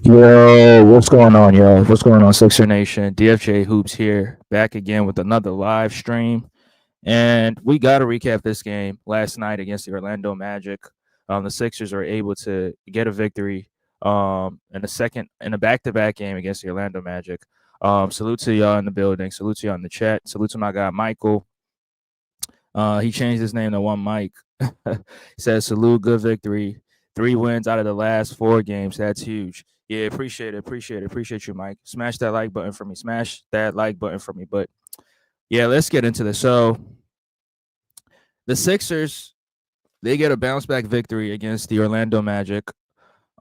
Yo, what's going on, yo? What's going on, Sixer Nation? DFJ Hoops here, back again with another live stream. And we got to recap this game last night against the Orlando Magic. The Sixers are able to get a victory in a back-to-back game against the Orlando Magic. Salute to y'all in the building. Salute to y'all in the chat. Salute to my guy, Michael. He changed his name to One Mike. He says, salute, good victory. 3 wins out of the last 4 games. That's huge. Yeah, appreciate it. Appreciate you, Mike. Smash that like button for me. Smash that like button for me. But yeah, let's get into this. So the Sixers, they get a bounce back victory against the Orlando Magic.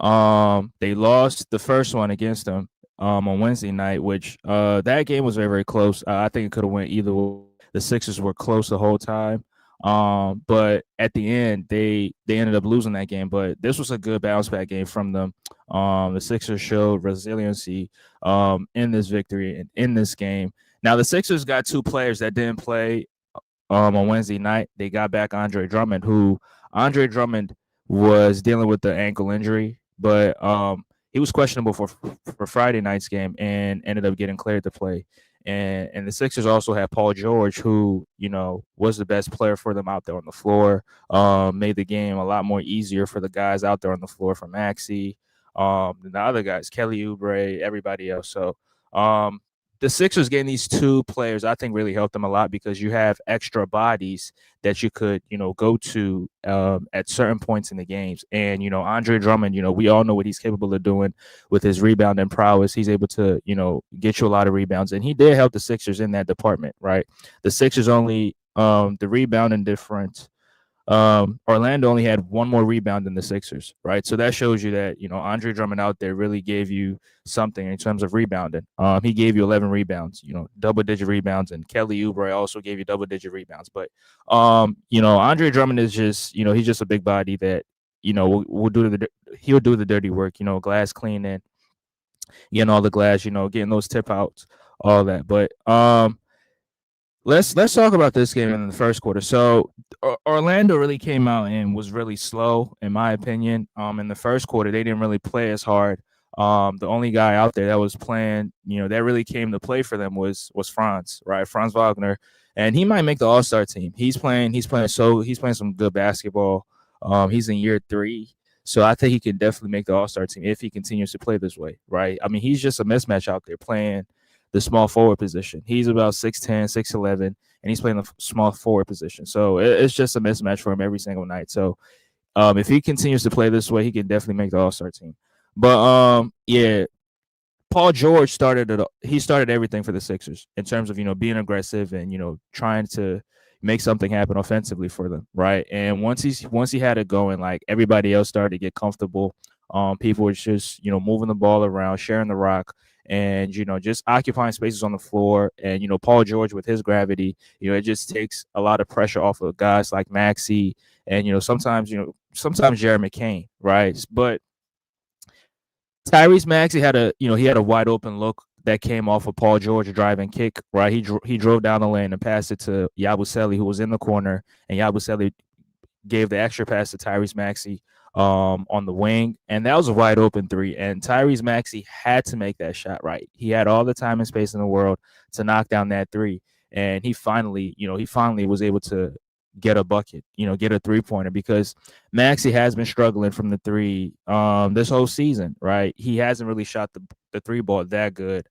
They lost the first one against them on Wednesday night, which that game was very, very close. I think it could have went either way. The Sixers were close the whole time. But at the end, they ended up losing that game. But this was a good bounce back game from them. The Sixers showed resiliency in this victory and in this game. Now the Sixers got 2 players that didn't play on Wednesday night. They got back Andre Drummond was dealing with the ankle injury, but he was questionable for Friday night's game and ended up getting cleared to play. And the Sixers also had Paul George, who was the best player for them out there on the floor. Made the game a lot more easier for the guys out there on the floor, for Maxey, the other guys, Kelly Oubre, everybody else. So the Sixers getting these 2 players, I think, really helped them a lot because you have extra bodies that you could, go to at certain points in the games. And, Andre Drummond, we all know what he's capable of doing with his rebounding prowess. He's able to, get you a lot of rebounds. And he did help the Sixers in that department, right? The Sixers only, the rebounding difference. Orlando only had 1 more rebound than the Sixers, right? So that shows you that, Andre Drummond out there really gave you something in terms of rebounding. He gave you 11 rebounds, double-digit rebounds, and Kelly Oubre also gave you double-digit rebounds. But, Andre Drummond is just, he's just a big body that, he'll do the dirty work, glass cleaning, getting all the glass, getting those tip outs, all that. But let's talk about this game in the first quarter. So Orlando really came out and was really slow, in my opinion. In the first quarter, they didn't really play as hard. The only guy out there that was playing, that really came to play for them was Franz, right? Franz Wagner, and he might make the All-Star team. He's playing some good basketball. He's in year 3. So I think he can definitely make the All-Star team if he continues to play this way, right? I mean, he's just a mismatch out there playing the small forward position. He's about 6'10", 6'11", and he's playing the small forward position. So it's just a mismatch for him every single night. So if he continues to play this way, he can definitely make the All-Star team. But yeah, Paul George started it. He started everything for the Sixers in terms of being aggressive and trying to make something happen offensively for them, right? And once he had it going, like everybody else started to get comfortable. People were just moving the ball around, sharing the rock, and just occupying spaces on the floor. And Paul George with his gravity, it just takes a lot of pressure off of guys like Maxey and sometimes Jared McCain, right? But Tyrese Maxey had a wide open look that came off of Paul George driving kick, right? He drove down the lane and passed it to Yabusele, who was in the corner, and Yabusele gave the extra pass to Tyrese Maxey on the wing, and that was a wide open 3. And Tyrese Maxey had to make that shot, right? He had all the time and space in the world to knock down that 3, and he finally was able to get a bucket, get a 3-pointer, because Maxey has been struggling from the 3 this whole season, right? He hasn't really shot the 3 ball that good.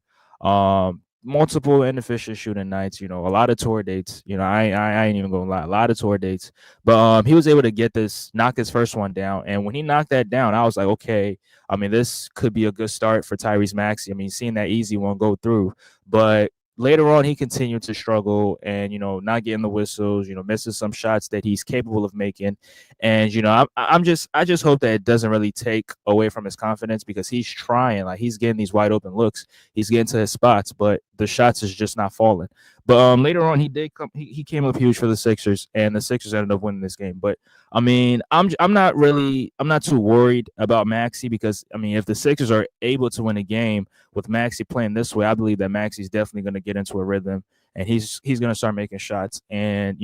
Multiple inefficient shooting nights, a lot of tour dates. I ain't even gonna lie, a lot of tour dates. But he was able to knock his first one down. And when he knocked that down, I was like, okay, I mean, this could be a good start for Tyrese Maxey. I mean, seeing that easy one go through. But later on, he continued to struggle and, not getting the whistles, missing some shots that he's capable of making. And, I just hope that it doesn't really take away from his confidence, because he's trying, like he's getting these wide open looks. He's getting to his spots, but the shots is just not falling. But later on, he came up huge for the Sixers, and the Sixers ended up winning this game. But I mean, I'm not too worried about Maxey, because I mean, if the Sixers are able to win a game with Maxey playing this way, I believe that Maxey's definitely going to get into a rhythm, and he's going to start making shots. And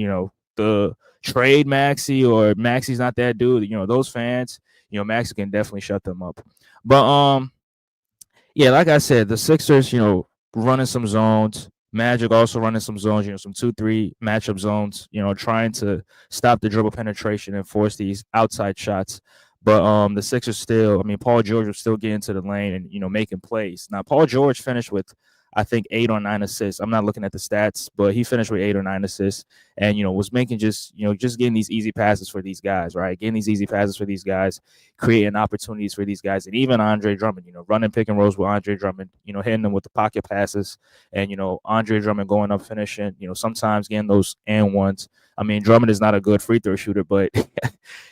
the trade Maxey or Maxey's not that dude. Those fans, Maxey can definitely shut them up. But Yeah, like I said, the Sixers, running some zones. Magic also running some zones, some 2-3 matchup zones, trying to stop the dribble penetration and force these outside shots. But the Sixers still, I mean, Paul George was still getting to the lane and, making plays. Now, Paul George finished with, I think, 8 or 9 assists. I'm not looking at the stats, but he finished with 8 or 9 assists and, was making just getting these easy passes for these guys, right? Getting these easy passes for these guys, creating opportunities for these guys. And even Andre Drummond, running pick and rolls with Andre Drummond, hitting them with the pocket passes and, Andre Drummond going up finishing, sometimes getting those and ones. I mean, Drummond is not a good free throw shooter, but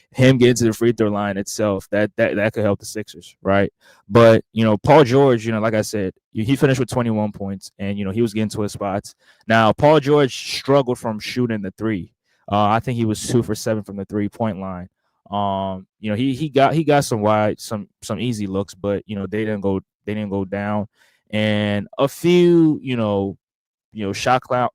him getting to the free throw line itself, that could help the Sixers, right? But, Paul George, like I said, he finished with 21 points and, he was getting to his spots. Now, Paul George struggled from shooting the three. I think he was 2 for 7 from the 3-point line. He got some easy looks, but they didn't go down, and a few shot clock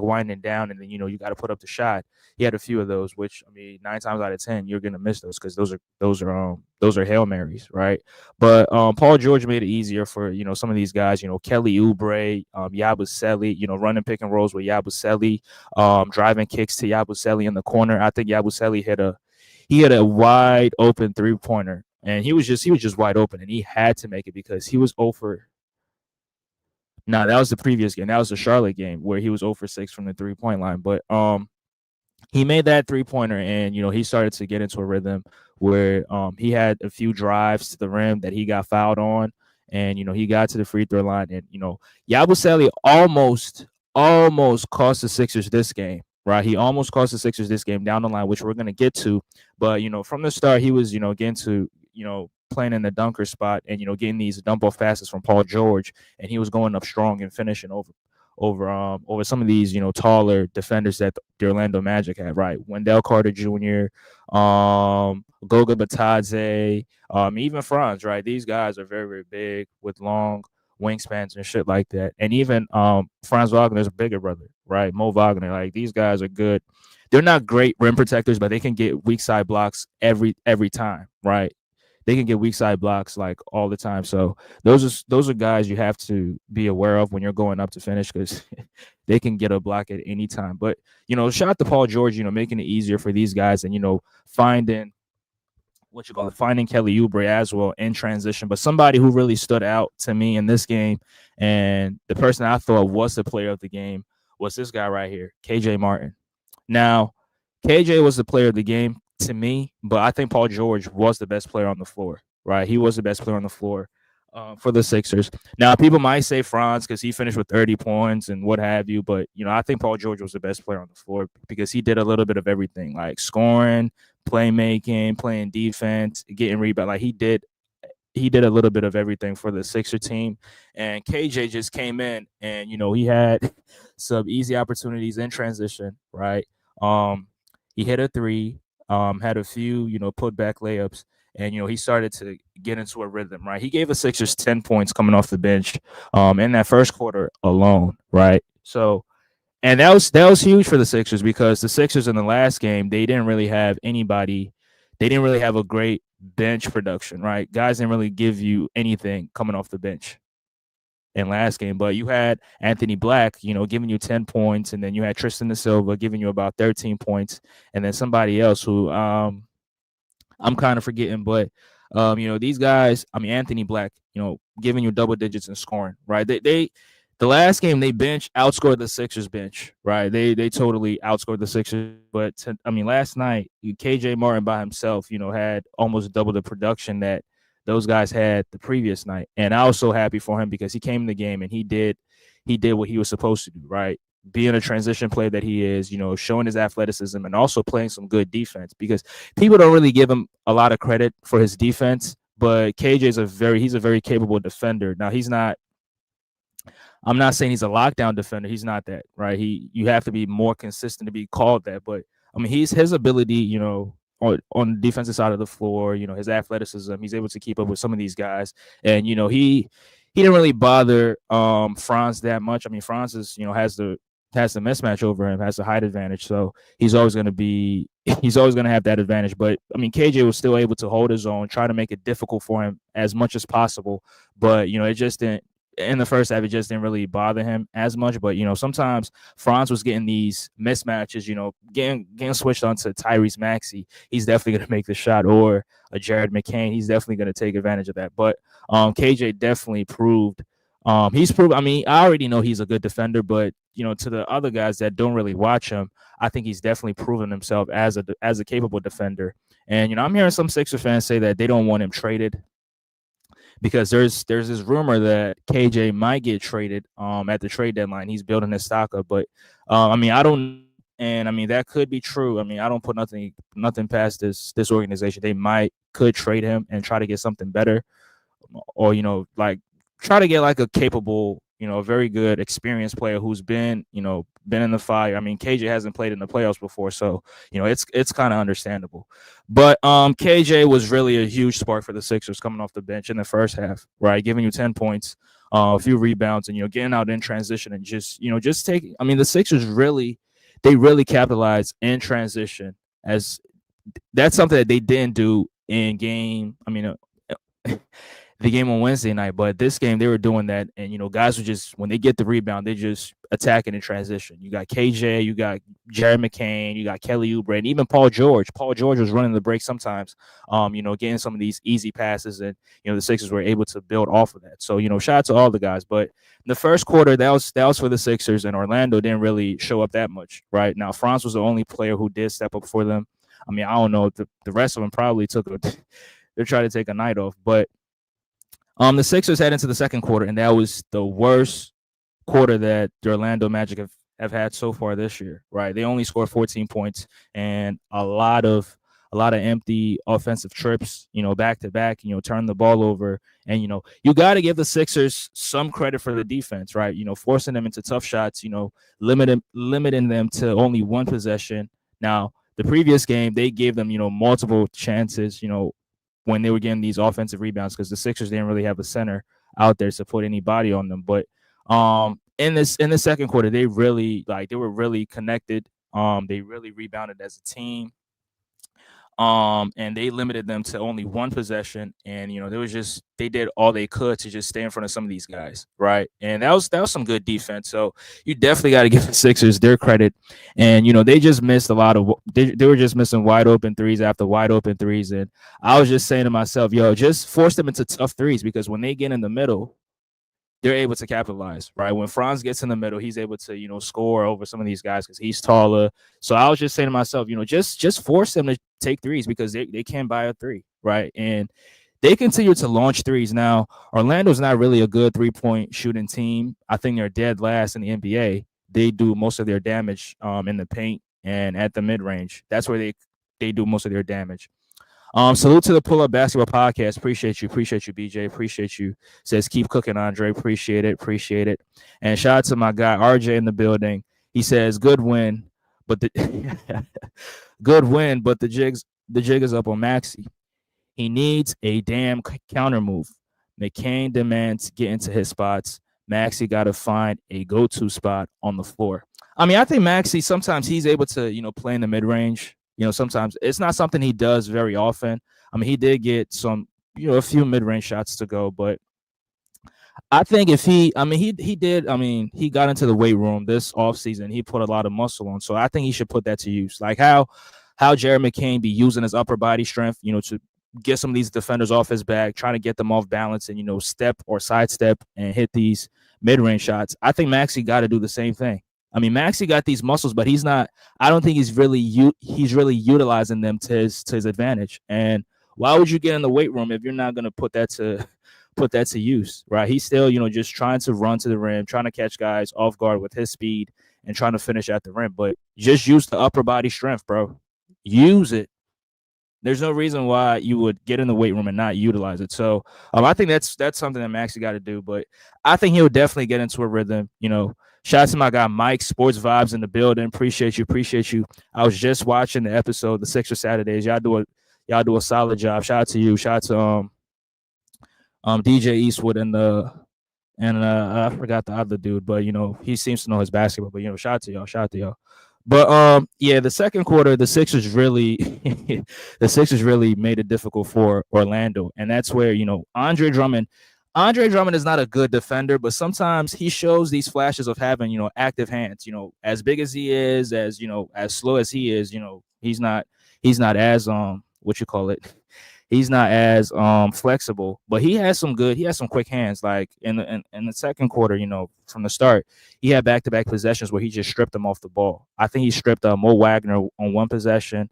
winding down, and then you got to put up the shot. He had a few of those, which I mean 9 times out of 10 you're gonna miss those because those are Hail Marys, right? But Paul George made it easier for some of these guys, Kelly Oubre, Yabusele, running pick and rolls with Yabusele, driving kicks to Yabusele in the corner. I think Yabusele hit a wide open 3-pointer, and he was just wide open, and he had to make it because he was over. Nah, that was the previous game. That was the Charlotte game where he was 0 for 6 from the 3-point line. But he made that 3-pointer, and he started to get into a rhythm where he had a few drives to the rim that he got fouled on, and he got to the free throw line, and Yabusele almost cost the Sixers this game. Right, he almost cost the Sixers this game down the line, which we're gonna get to. But from the start, he was getting to playing in the dunker spot and getting these dump off passes from Paul George, and he was going up strong and finishing over some of these taller defenders that the Orlando Magic had, right? Wendell Carter Jr., Goga Batadze, even Franz, right? These guys are very, very big with long wingspans and shit like that. And even Franz Wagner's bigger brother, right? Mo Wagner. Like these guys are good. They're not great rim protectors, but they can get weak side blocks every time, right? They can get weak side blocks like all the time. So those are guys you have to be aware of when you're going up to finish because they can get a block at any time. But shout out to Paul George, making it easier for these guys and finding finding Kelly Oubre as well in transition. But somebody who really stood out to me in this game, and the person I thought was the player of the game was this guy right here, KJ Martin. Now, KJ was the player of the game to me, but I think Paul George was the best player on the floor, right? He was the best player on the floor for the Sixers. Now, people might say Franz because he finished with 30 points and what have you, but, I think Paul George was the best player on the floor because he did a little bit of everything, like scoring, playmaking, playing defense, getting rebound. Like he did a little bit of everything for the Sixer team. And KJ just came in and, he had some easy opportunities in transition, right? He hit a three, had a few, put back layups, and, he started to get into a rhythm, right? He gave the Sixers 10 points coming off the bench in that first quarter alone, right? So, and that was huge for the Sixers because the Sixers in the last game, they didn't really have anybody. They didn't really have a great bench production, right? Guys didn't really give you anything coming off the bench in last game, but you had Anthony Black, giving you 10 points, and then you had Tristan da Silva giving you about 13 points, and then somebody else who I'm kind of forgetting, but these guys, I mean Anthony Black, giving you double digits in scoring, right? They the last game they outscored the Sixers bench, right? They totally outscored the Sixers, but last night KJ Martin by himself, had almost double the production that those guys had the previous night, and I was so happy for him because he came in the game and he did what he was supposed to do, right? Being a transition player that he is, showing his athleticism and also playing some good defense because people don't really give him a lot of credit for his defense, but KJ is he's a very capable defender. Now I'm not saying he's a lockdown defender. He's not that, right? You have to be more consistent to be called that, but I mean his ability, on the defensive side of the floor, his athleticism, he's able to keep up with some of these guys, and he didn't really bother Franz that much. I mean, Franz is, has the has the mismatch over him, has the height advantage. So he's always going to be he's always going to have that advantage. But I mean, KJ was still able to hold his own, try to make it difficult for him as much as possible. But it just didn't. In the first half, it just didn't really bother him as much. But sometimes Franz was getting these mismatches. Getting switched onto Tyrese Maxey. He's definitely going to make the shot, or a Jared McCain. He's definitely going to take advantage of that. But KJ definitely proved. He's proved. I mean, I already know he's a good defender, but to the other guys that don't really watch him, I think he's definitely proven himself as a capable defender. And I'm hearing some Sixers fans say that they don't want him traded because there's this rumor that KJ might get traded at the trade deadline. He's building his stock up, but I mean, I don't. And I mean, that could be true. I mean, I don't put nothing past this organization. They could trade him and try to get something better, or like try to get like a capable, a very good experienced player who's been in the fire. I mean, KJ hasn't played in the playoffs before, so it's kind of understandable. But KJ was really a huge spark for the Sixers coming off the bench in the first half, right? Giving you 10 points, a few rebounds, and getting out in transition and just taking. I mean, the Sixers really capitalized in transition, as that's something that they didn't do in game. I mean, the game on Wednesday night, but this game they were doing that, and guys were just, when they get the rebound, they just attacking in transition. You got KJ, you got Jared McCain, you got Kelly Oubre, and even Paul George. Paul George was running the break sometimes, getting some of these easy passes, and the Sixers were able to build off of that. So shout out to all the guys. But in the first quarter, that was for the Sixers, and Orlando didn't really show up that much. Right now, Franz was the only player who did step up for them. I mean, I don't know, the rest of them probably they're trying to take a night off, but the Sixers head into the second quarter, and that was the worst quarter that the Orlando Magic have had so far this year. Right, they only scored 14 points and a lot of empty offensive trips. Back to back. Turn the ball over, and you got to give the Sixers some credit for the defense. Right, forcing them into tough shots. Limiting them to only one possession. Now, the previous game they gave them multiple chances. When they were getting these offensive rebounds, because the Sixers didn't really have a center out there to put any body on them. But in the second quarter, they were really connected. They really rebounded as a team. And they limited them to only one possession, and they did all they could to just stay in front of some of these guys, right? And that was some good defense. So you definitely got to give the Sixers their credit. And they just missed a lot of they were just missing wide open threes after wide open threes, and I was just saying to myself, just force them into tough threes, because when they get in the middle, they're able to capitalize, right? When Franz gets in the middle, he's able to, score over some of these guys because he's taller. So I was just saying to myself, just force them to take threes, because they can buy a three, right? And they continue to launch threes. Now, Orlando's not really a good three-point shooting team. I think they're dead last in the NBA. They do most of their damage in the paint and at the mid-range. That's where they do most of their damage. Salute to the Pull Up Basketball Podcast. Appreciate you, BJ. Appreciate you. Says keep cooking, Andre. Appreciate it. And shout out to my guy RJ in the building. He says good win, but the jig is up on Maxey. He needs a damn counter move. McCain demands get into his spots. Maxey got to find a go-to spot on the floor. I mean, I think Maxey, sometimes he's able to play in the mid range. Sometimes it's not something he does very often. I mean, he did get some, a few mid-range shots to go, but I think if he got into the weight room this offseason, he put a lot of muscle on. So I think he should put that to use. Like how Jared McCain be using his upper body strength, to get some of these defenders off his back, trying to get them off balance and, step or sidestep and hit these mid-range shots. I think Maxey got to do the same thing. I mean, Maxey got these muscles, but he's not. I don't think he's really utilizing them to his advantage. And why would you get in the weight room if you're not going to put that to use, right? He's still, just trying to run to the rim, trying to catch guys off guard with his speed and trying to finish at the rim. But just use the upper body strength, bro. Use it. There's no reason why you would get in the weight room and not utilize it. So I think that's something that Maxey got to do. But I think he'll definitely get into a rhythm. Shout out to my guy Mike, Sports Vibes in the building. Appreciate you. I was just watching the episode, the Sixer Saturdays. Y'all do a solid job. Shout out to you. Shout out to DJ Eastwood and the and I forgot the other dude, but he seems to know his basketball. But shout out to y'all, shout out to y'all. But yeah, the second quarter, the Sixers really, the Sixers really made it difficult for Orlando, and that's where Andre Drummond. Andre Drummond is not a good defender, but sometimes he shows these flashes of having active hands. As big as he is, as slow as he is, he's not as what you call it, he's not as flexible, but he has some quick hands. Like in the second quarter, from the start, he had back-to-back possessions where he just stripped them off the ball. I think he stripped Mo Wagner on one possession,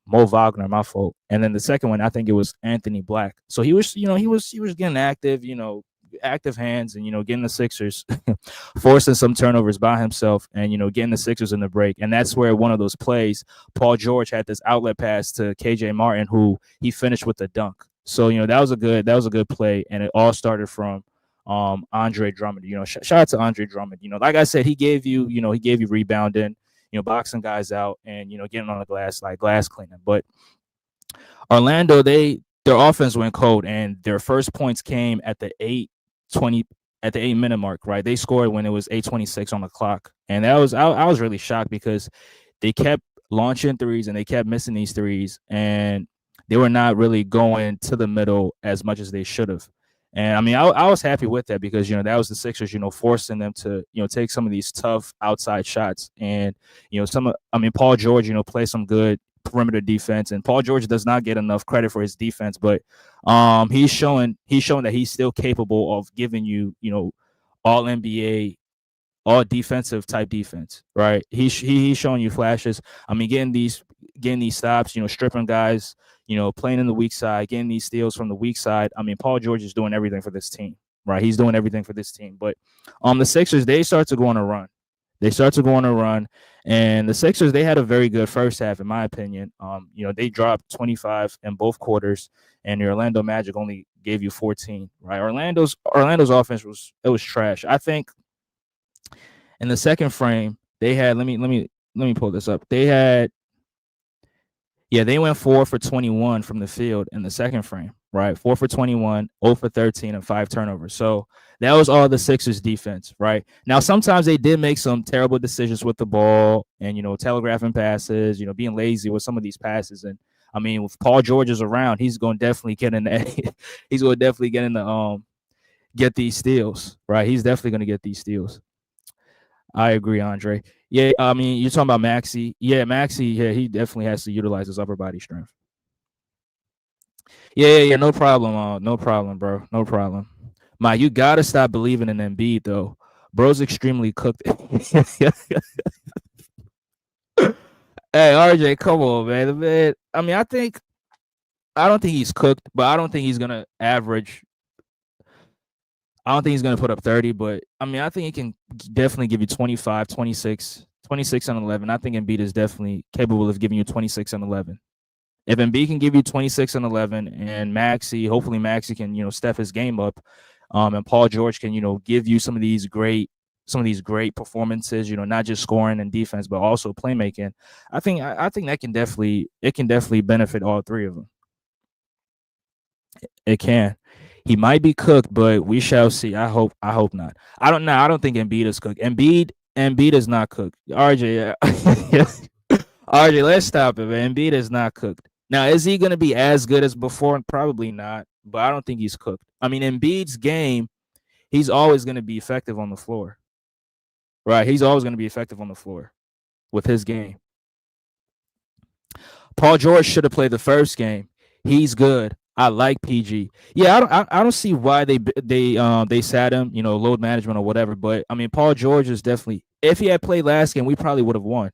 Mo Wagner, my fault. And then the second one, I think it was Anthony Black. So he was getting active, active hands, and getting the Sixers, forcing some turnovers by himself, and getting the Sixers in the break. And that's where one of those plays, Paul George had this outlet pass to KJ Martin, who he finished with a dunk. So that was a good play, and it all started from Andre Drummond. Shout out to Andre Drummond. Like I said, he gave you rebounding, boxing guys out, and getting on the glass, like glass cleaning. But Orlando, their offense went cold, and their first points came at the 8:20 mark. Right, they scored when it was 8:26 on the clock, and I was really shocked because they kept launching threes and they kept missing these threes, and they were not really going to the middle as much as they should have. And I mean, I was happy with that because that was the Sixers, forcing them to take some of these tough outside shots, and Paul George, play some good perimeter defense, and Paul George does not get enough credit for his defense, but he's showing that he's still capable of giving all NBA, all defensive type defense, right? He's showing you flashes. I mean, getting these stops, stripping guys, playing in the weak side, getting these steals from the weak side. I mean, Paul George is doing everything for this team, right? He's doing everything for this team. But the Sixers, they start to go on a run. And the Sixers, they had a very good first half, in my opinion. They dropped 25 in both quarters, and the Orlando Magic only gave you 14, right? Orlando's offense was trash. I think in the second frame, they had let me pull this up. They went 4 for 21 from the field in the second frame, right? 4 for 21, 0 for 13, and 5 turnovers. So that was all the Sixers defense, right? Now, sometimes they did make some terrible decisions with the ball and, telegraphing passes, being lazy with some of these passes. And I mean, if Paul George is around, he's going to definitely get in the, he's going to definitely get these steals, right? He's definitely going to get these steals. I agree, Andre. Yeah, I mean, you're talking about Maxey. Yeah, Maxey. Yeah, he definitely has to utilize his upper body strength. Yeah. No problem. No problem, bro. No problem. You gotta stop believing in Embiid though. Bro's extremely cooked. Hey, RJ, come on, man. The man. I mean, I don't think he's cooked, but I don't think he's gonna average. I don't think he's going to put up 30, but I mean, I think he can definitely give you 25, 26, 26 and 11. I think Embiid is definitely capable of giving you 26 and 11. If Embiid can give you 26 and 11, and hopefully Maxey can, step his game up, and Paul George can, give you some of these great performances, not just scoring and defense, but also playmaking. I think it can definitely benefit all three of them. It can. He might be cooked, but we shall see. I hope not. I don't know. I don't think Embiid is cooked. Embiid is not cooked. RJ, RJ, let's stop it, man. Embiid is not cooked. Now, is he going to be as good as before? Probably not, but I don't think he's cooked. I mean, Embiid's game, he's always going to be effective on the floor, right? He's always going to be effective on the floor with his game. Paul George should have played the first game. He's good. I like PG. Yeah, I don't see why they sat him, load management or whatever. But I mean, Paul George is definitely. If he had played last game, we probably would have won,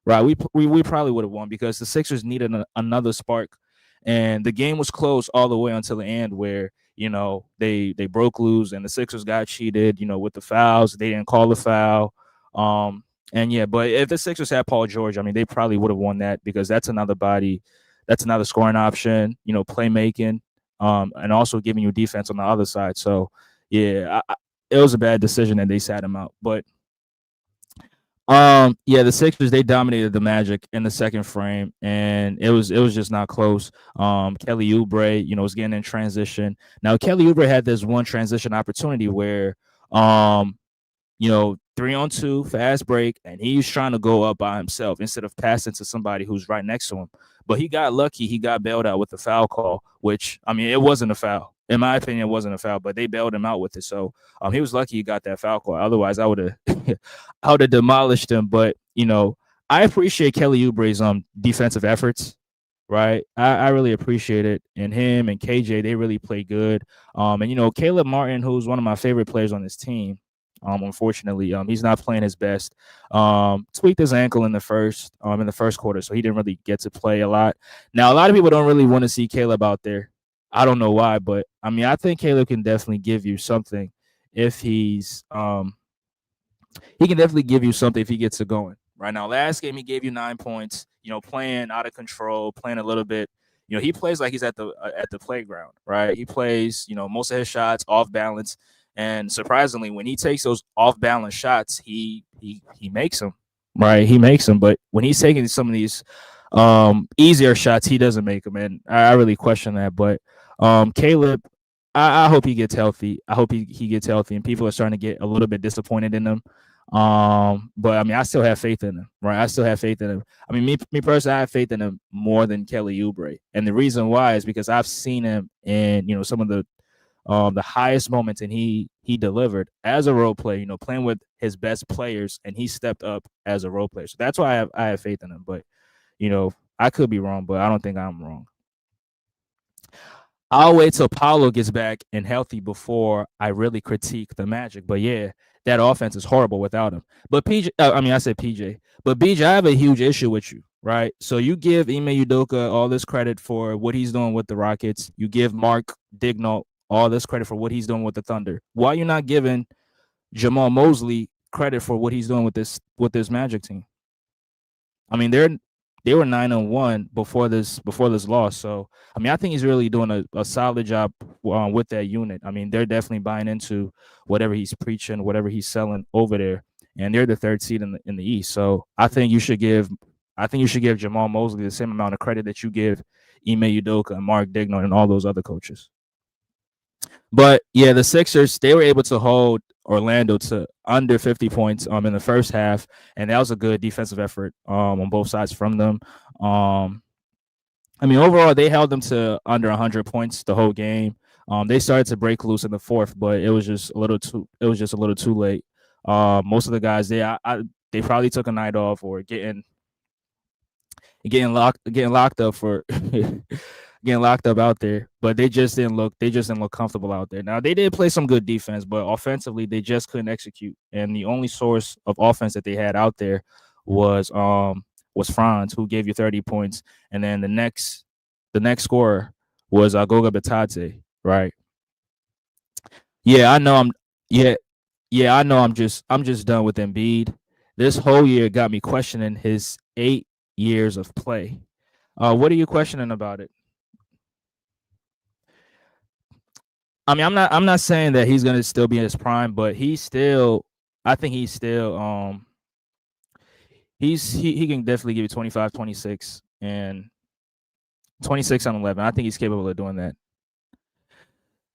right? We probably would have won because the Sixers needed another spark, and the game was close all the way until the end where they broke loose and the Sixers got cheated, with the fouls. They didn't call the foul. And yeah, but if the Sixers had Paul George, I mean, they probably would have won that because that's another body, that's another scoring option, playmaking, and also giving you defense on the other side. So yeah, it was a bad decision that they sat him out. But yeah, the Sixers, they dominated the Magic in the second frame, and it was just not close. Kelly Oubre, was getting in transition. Now Kelly Oubre had this one transition opportunity where Um, 3-on-2, fast break, and he's trying to go up by himself instead of passing to somebody who's right next to him. But he got lucky. He got bailed out with the foul call, which, I mean, it wasn't a foul. In my opinion, it wasn't a foul, but they bailed him out with it. So he was lucky he got that foul call. Otherwise, I would have I would have demolished him. But, I appreciate Kelly Oubre's defensive efforts. Right, I really appreciate it, and him and KJ, they really play good. And Caleb Martin, who's one of my favorite players on this team, unfortunately, he's not playing his best. Tweaked his ankle in the first quarter, so he didn't really get to play a lot. Now, a lot of people don't really want to see Caleb out there. I don't know why, but I mean, I think Caleb can definitely give you something if he can definitely give you something if he gets it going. Right now, last game he gave you 9 points. Playing out of control, playing a little bit. He plays like he's at the playground, right? He plays, most of his shots off balance, and surprisingly, when he takes those off balance shots, he makes them, right? He makes them, but when he's taking some of these easier shots, he doesn't make them, and I really question that. But Caleb, I hope he gets healthy. I hope he gets healthy, and people are starting to get a little bit disappointed in him. But I mean, I still have faith in him, right? I still have faith in him. I mean, me personally, I have faith in him more than Kelly Oubre, and the reason why is because I've seen him in some of the highest moments, and he delivered as a role player. Playing with his best players, and he stepped up as a role player. So that's why I have faith in him. But I could be wrong, but I don't think I'm wrong. I'll wait till Paulo gets back and healthy before I really critique the Magic. But yeah, that offense is horrible without him. But I said PJ. But BJ, I have a huge issue with you, right? So you give Ime Udoka all this credit for what he's doing with the Rockets. You give Mark Dignault all this credit for what he's doing with the Thunder. Why are you not giving Jamal Mosley credit for what he's doing with this Magic team? I mean, they were 9-1 before this loss. So I mean, I think he's really doing a solid job with that unit. I mean, they're definitely buying into whatever he's preaching, whatever he's selling over there, and they're the third seed in the East. So I think you should give Jamal Mosley the same amount of credit that you give Ime Udoka and Mark Dignault and all those other coaches. But yeah, the Sixers, they were able to hold Orlando to under 50 points in the first half, and that was a good defensive effort on both sides from them. I mean, overall, they held them to under 100 points the whole game. They started to break loose in the fourth, but it was just a little too late. Most of the guys, they probably took a night off or getting locked up for getting locked up out there, but they just didn't look comfortable out there. Now, they did play some good defense, but offensively they just couldn't execute, and the only source of offense that they had out there was Franz, who gave you 30 points, and then the next scorer was Goga Batate, right? Yeah, I know I'm just done with Embiid. This whole year got me questioning his 8 years of play. What are you questioning about it? I mean, I'm not saying that he's gonna still be in his prime, but I think he can definitely give you 25, 26, and 26 on 11. I think he's capable of doing that.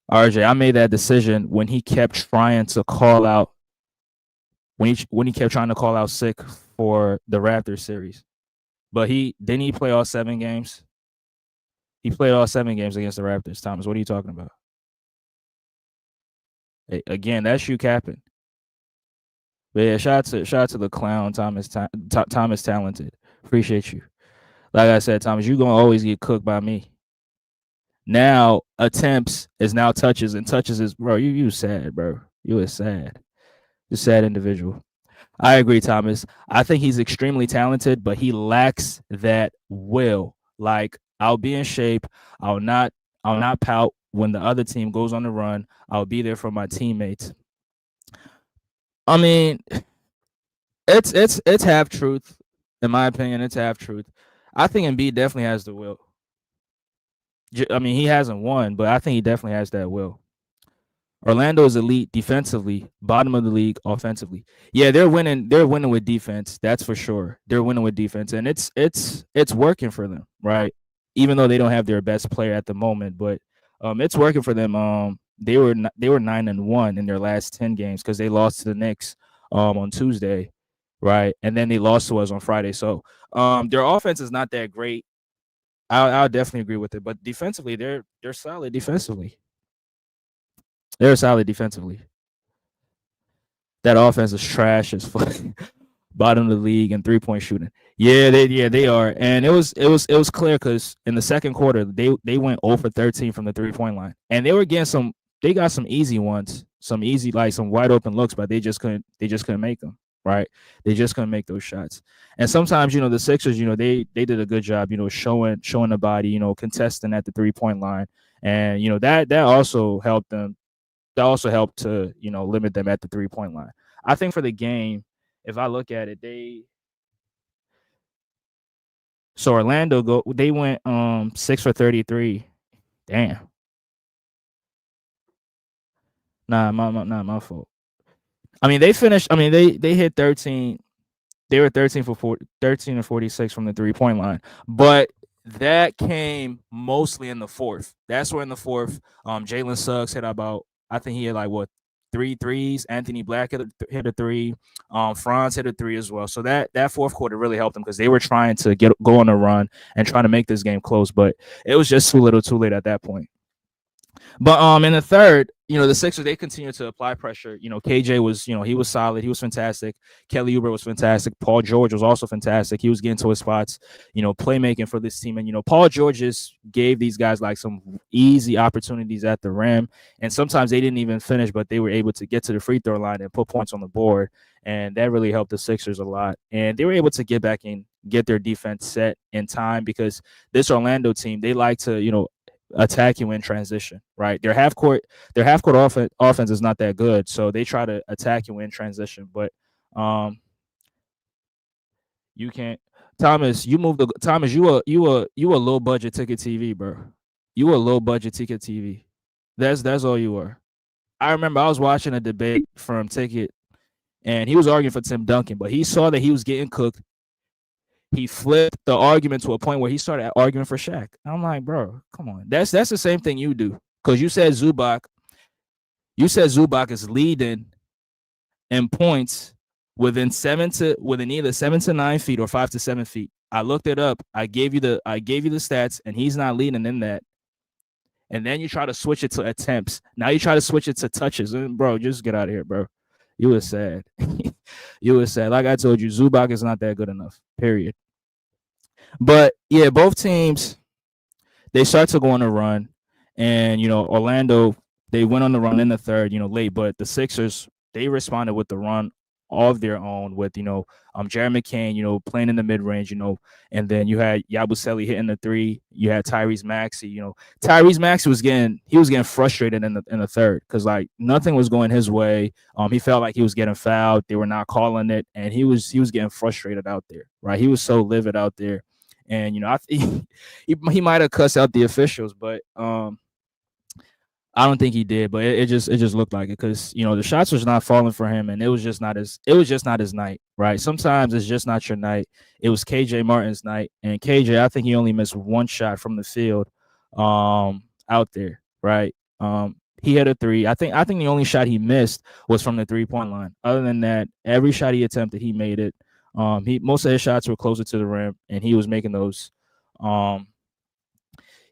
RJ, I made that decision when he kept trying to call out sick for the Raptors series. But he play all 7 games. He played all 7 games against the Raptors. Thomas, what are you talking about? Hey, again, that's you capping. But yeah, shout out to the clown. Thomas talented. Appreciate you. Like I said, Thomas, you're gonna always get cooked by me. Now attempts is now touches, and touches is, bro. You sad, bro. You a sad. You're a sad individual. I agree, Thomas. I think he's extremely talented, but he lacks that will. Like, I'll be in shape. I'll not pout when the other team goes on the run. I'll be there for my teammates. I mean, it's half truth, in my opinion. It's half truth. I think Embiid definitely has the will. I mean, he hasn't won, but I think he definitely has that will. Orlando is elite defensively, bottom of the league offensively. Yeah, they're winning. They're winning with defense. That's for sure. They're winning with defense, and it's working for them, right? Even though they don't have their best player at the moment, but it's working for them. they were 9-1 in their last 10 games because they lost to the Knicks on Tuesday, right? And then they lost to us on Friday. So their offense is not that great. I'll definitely agree with it, but defensively, they're solid defensively. They're solid defensively. That offense is trash as fuck. Bottom of the league in 3-point shooting. Yeah, they are. And it was clear because in the second quarter they went 0 for 13 from the 3-point line. And they got some easy ones, some easy like some wide open looks, but they just couldn't make them. Right. They just couldn't make those shots. And sometimes, the Sixers, they did a good job, showing the body, contesting at the 3-point line. And that also helped them that also helped to limit them at the 3-point line. I think for the game, if I look at it, they went 6 for 33. Damn, not my fault. I mean, they finished. I mean, they hit 13. They were 13 and 46 from the 3-point line, but that came mostly in the fourth. That's where in the fourth, Jalen Suggs hit about. I think he had like what three threes. Anthony Black hit a three. Franz hit a three as well. So that fourth quarter really helped them because they were trying to go on a run and trying to make this game close, but it was just too little, too late at that point. But in the third, the Sixers they continued to apply pressure. KJ was, he was solid, he was fantastic. Kelly Oubre was fantastic. Paul George was also fantastic. He was getting to his spots, playmaking for this team. And Paul George just gave these guys like some easy opportunities at the rim, and sometimes they didn't even finish, but they were able to get to the free throw line and put points on the board, and that really helped the Sixers a lot. And they were able to get back in, get their defense set in time because this Orlando team they like to attack you in transition, right? Their half court offense is not that good, so they try to attack you in transition. But um, you can't. Thomas, you a low budget ticket TV, bro. You a low budget ticket TV. That's all you are. I remember I was watching a debate from Ticket, and he was arguing for Tim Duncan, but he saw that he was getting cooked. He flipped the argument to a point where he started arguing for Shaq. I'm like, bro, come on. That's the same thing you do. Because you said Zubac is leading in points within either 7 to 9 feet or 5 to 7 feet. I looked it up. I gave you the stats, and he's not leading in that. And then you try to switch it to attempts. Now you try to switch it to touches. And bro, just get out of here, bro. You were sad. You were sad. Like I told you, Zubac is not that good enough. Period. But yeah, both teams they start to go on a run, and Orlando they went on the run in the third, late, but the Sixers they responded with the run of their own with Jared McCain, playing in the mid range, and then you had Yabusele hitting the three. You had Tyrese Maxey. Tyrese Maxey was getting frustrated in the third because like nothing was going his way. He felt like he was getting fouled. They were not calling it, and he was getting frustrated out there. Right, he was so livid out there, and I think he might have cussed out the officials, but I don't think he did, but it just looked like it because the shots was not falling for him, and it was just not his night, right? Sometimes it's just not your night. It was KJ Martin's night, and KJ I think he only missed one shot from the field, out there, right? He had a three. I think the only shot he missed was from the 3-point line. Other than that, every shot he attempted, he made it. He most of his shots were closer to the rim, and he was making those. Um,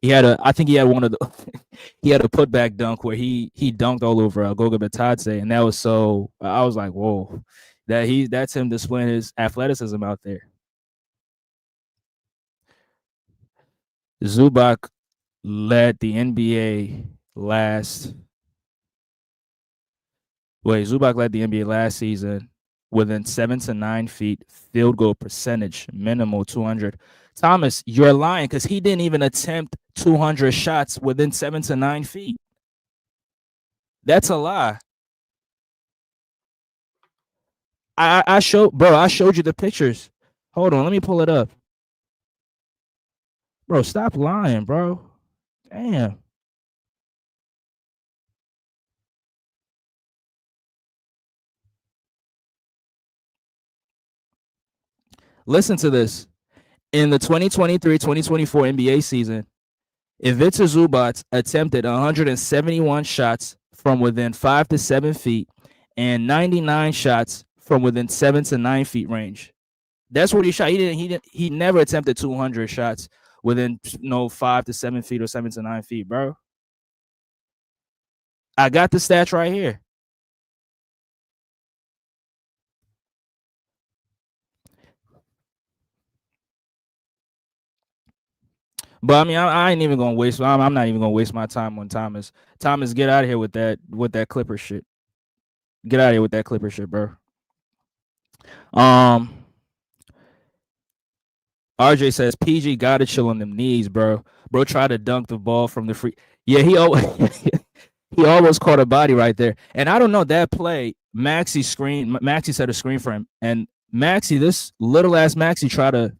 I think he had one of the he had a putback dunk where he dunked all over Goga Batadze, and that was so I was like, whoa, that's him displaying his athleticism out there. Zubac led the NBA last Zubac led the NBA last season within 7 to 9 feet field goal percentage, minimal 200. Thomas, you're lying because he didn't even attempt 200 shots within 7 to 9 feet. That's a lie. I showed you the pictures. Hold on, let me pull it up. Bro, stop lying, bro. Damn. Listen to this. In the 2023-2024 NBA season, Ivica Zubac attempted 171 shots from within 5 to 7 feet and 99 shots from within 7 to 9 feet range. That's what he shot. He never attempted 200 shots within 5 to 7 feet or 7 to 9 feet, bro. I got the stats right here. But I mean, I ain't even gonna waste. I'm not even gonna waste my time on Thomas. Thomas, get out of here with that Clipper shit. Get out of here with that Clipper shit, bro. RJ says PG gotta chill on them knees, bro. Bro tried to dunk the ball from the free. Yeah, he always he almost caught a body right there. And I don't know that play. Maxey set a screen for him, and Maxey, this little ass Maxey, tried to.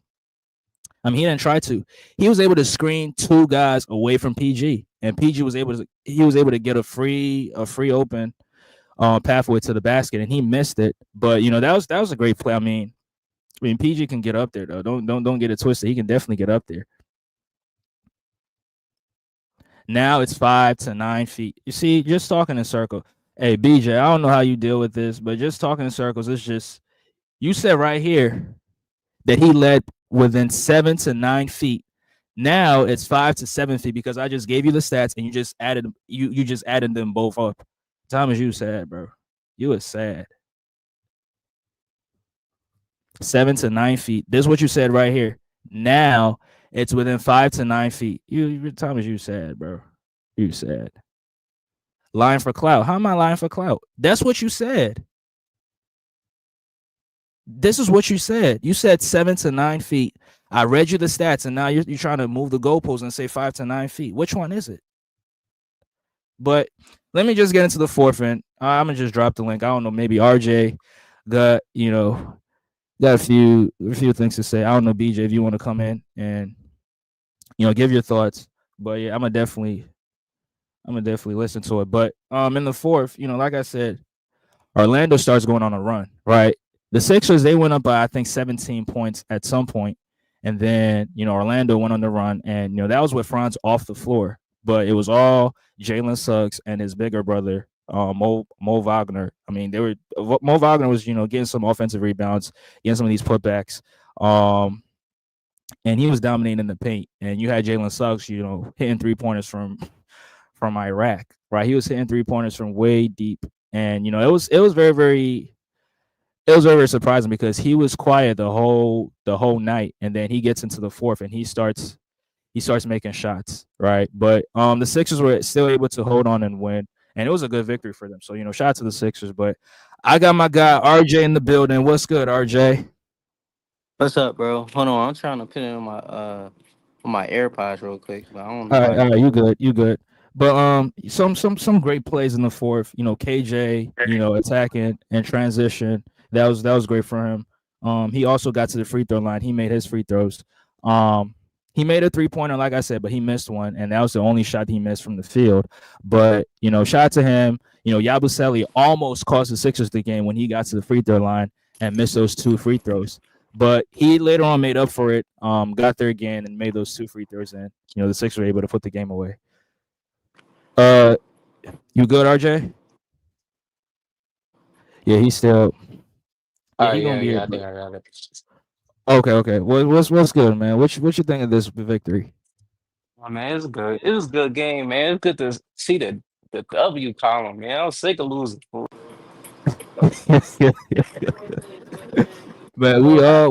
I mean, he didn't try to. He was able to screen two guys away from PG, and PG was able to get a free open pathway to the basket, and he missed it. But that was a great play. I mean, PG can get up there though. Don't get it twisted. He can definitely get up there. Now it's 5 to 9 feet. You see, just talking in circles. Hey, BJ, I don't know how you deal with this, but just talking in circles, it's just you said right here that he led within 7 to 9 feet. Now it's 5 to 7 feet because I just gave you the stats and you just added them both up. Thomas, you sad, bro. You was sad. 7 to 9 feet. This is what you said right here. Now it's within 5 to 9 feet. Thomas, you sad, bro. You sad. Lying for clout. How am I lying for clout? That's what you said. This is what you said. You said 7 to 9 feet. I read you the stats, and now you're trying to move the goalposts and say 5 to 9 feet. Which one is it? But let me just get into the fourth, and I'm gonna just drop the link. I don't know. Maybe RJ got a few things to say. I don't know, BJ, if you want to come in and give your thoughts. But yeah, I'm gonna definitely listen to it. But in the fourth, like I said, Orlando starts going on a run, right? The Sixers, they went up by I think 17 points at some point, and then Orlando went on the run, and that was with Franz off the floor, but it was all Jalen Suggs and his bigger brother Mo Wagner. I mean, Mo Wagner was getting some offensive rebounds, getting some of these putbacks, and he was dominating in the paint. And you had Jalen Suggs, hitting 3-pointers from Iraq, right? He was hitting 3-pointers from way deep, and it was very, very. It was very, very surprising because he was quiet the whole night, and then he gets into the fourth and he starts making shots, right? But the Sixers were still able to hold on and win, and it was a good victory for them. So shout out to the Sixers. But I got my guy RJ in the building. What's good, RJ? What's up, bro? Hold on, I'm trying to put it on my AirPods real quick, but I don't know how. All right, you good. But some great plays in the fourth. KJ, attacking and transition. That was great for him. He also got to the free throw line. He made his free throws. He made a 3-pointer, like I said, but he missed one, and that was the only shot he missed from the field. But shout out to him. Yabusele almost cost the Sixers the game when he got to the free throw line and missed those 2 free throws. But he later on made up for it. Got there again and made those 2 free throws, and the Sixers were able to put the game away. You good, RJ? Yeah, he's still. Yeah, he gonna be here. I think I got it. Okay. What's good, man? What you think of this victory? Oh, man, it's good. It was a good game, man. It's good to see the W column, man. I was sick of losing. But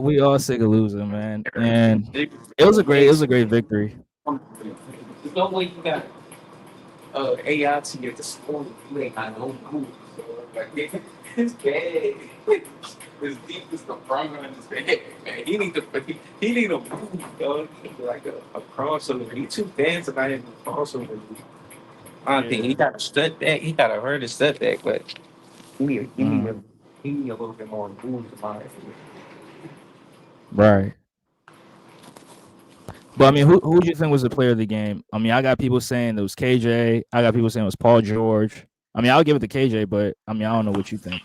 we all sick of losing, man. And it was a great victory. There's no way you got AI to get the score. You ain't got no moves. It's bad. His deep is the front of his head, man. He need a move, dog. Like a crossover. He too fast about him to crossover. I don't think he got a step back. He got a hurt his step back, but he need a little bit more moves to my opinion. Right. But I mean, who do you think was the player of the game? I mean, I got people saying it was KJ. I got people saying it was Paul George. I mean, I'll give it to KJ, but I mean, I don't know what you think.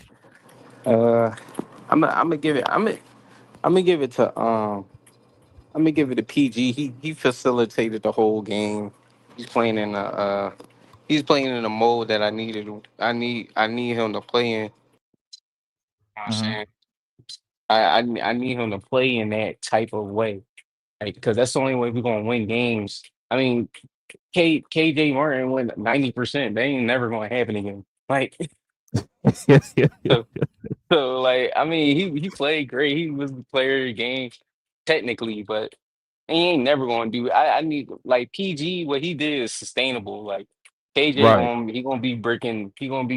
I'm gonna give it. I'm gonna give it to I'm gonna give it to PG. He facilitated the whole game. He's playing in a he's playing in a mode that I needed. I need him to play in. You know what I'm Mm-hmm. saying? I need him to play in that type of way. Like, because that's the only way we're gonna win games. I mean, KJ Martin went 90%. They ain't never gonna happen again. Like so, so like I mean he played great. He was the player of the game technically, but he ain't never gonna do. I need like PG. What he did is sustainable. Like KJ Right. gonna be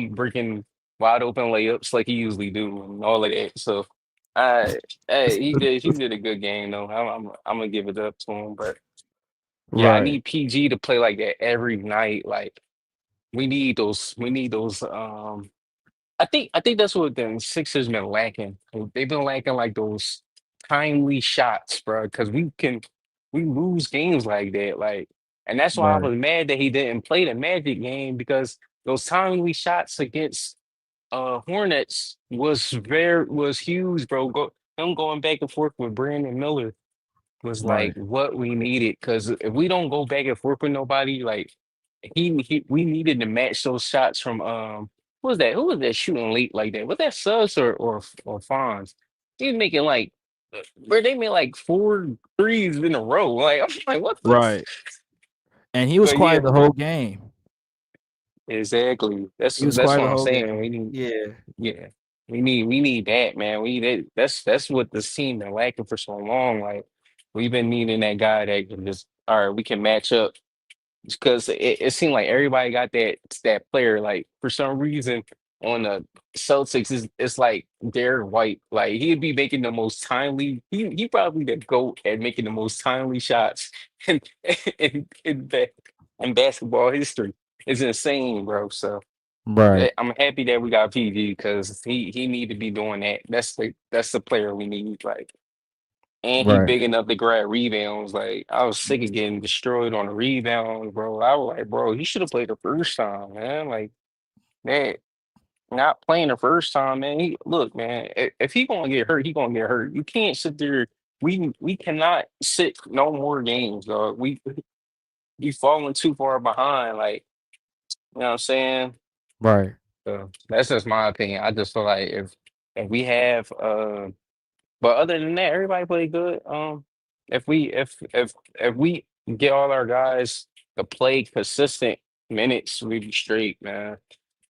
breaking wide open layups like he usually do and all of that. So hey, he did a good game though. I'm gonna give it up to him. But yeah, I Right. need PG to play like that every night. Like we need those. I think that's what the Sixers been lacking. They've been lacking like those timely shots, bro. Because we lose games like that. Like, and that's why I Right. was mad that he didn't play the Magic game because those timely shots against Hornets was huge, bro. Him going back and forth with Brandon Miller was like Right. what we needed. Because if we don't go back and forth with nobody, like we needed to match those shots from who was that? Who was that shooting late like that? Was that Suggs or Fonz? He was making like where they made like four threes in a row. Like I'm like, what the Right. And he was but yeah, quiet the whole game. exactly. That's He was that's quiet what the I'm whole saying. game. We need Yeah. yeah. We need that, man. We need that. That's what this team been lacking for so long. Like we've been needing that guy that can just all right, we can match up because it seemed like everybody got that player. Like for some reason on the Celtics, it's like Derek White. Like he'd be making the most timely. He probably the goat at making the most timely shots in in basketball history. It's insane, bro. So Right. I'm happy that we got PG because he need to be doing that. That's the player we need. Like. And he Right. big enough to grab rebounds. Like I was sick of getting destroyed on the rebound, bro. I was like, bro, he should have played the first time, man. Like that, not playing the first time, man. Look, man, if he gonna get hurt, he gonna get hurt. You can't sit there. We cannot sit no more games, dog. We falling too far behind. Like you know what I'm saying. Right. So that's just my opinion. I just feel like if we have but other than that, everybody played good. If we get all our guys to play consistent minutes, we be straight, man.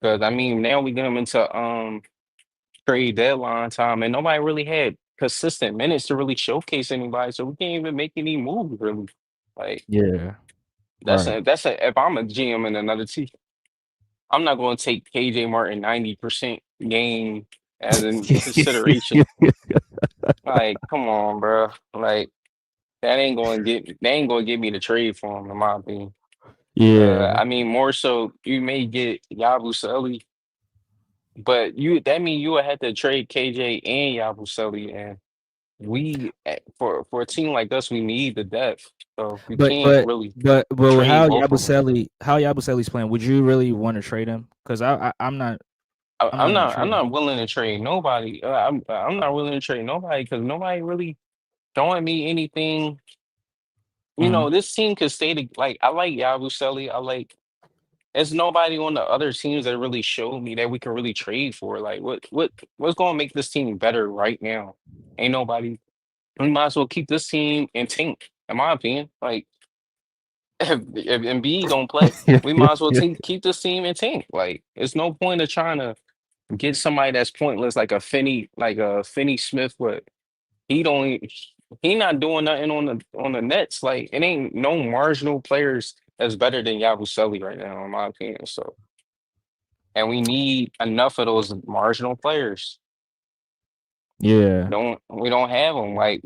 Because I mean, now we get them into trade deadline time, and nobody really had consistent minutes to really showcase anybody, so we can't even make any moves really. Like Yeah. that's Right. a that's a if I'm a GM in another team, I'm not going to take KJ Martin 90% game as in consideration. Like, come on, bro. Like. They ain't gonna get me to trade for him, in my opinion. Yeah. I mean, more so, you may get Yabusele, but that mean you would have to trade KJ and Yabusele, and for a team like us, we need the depth, so we But can't but really but trade both of them. How Yabusele's playing? Would you really want to trade him? Because I, I'm I'm not gonna not I'm trade him. not willing to trade nobody. I'm not willing to trade nobody because nobody really showing me anything. Hmm. This team could like I like Yabusele. I like. There's nobody on the other teams that really showed me that we can really trade for. Like, what's going to make this team better right now? Ain't nobody. We might as well keep this team in tank, in my opinion. Like, if Embiid don't play, we might as well keep this team in tank. Like, it's no point of trying to get somebody that's pointless, like a Finney Smith. But he don't. He not doing nothing on the Nets. Like, it ain't no marginal players that's better than Yabusele right now, in my opinion. So. And we need enough of those marginal players. Yeah. We don't have them. Like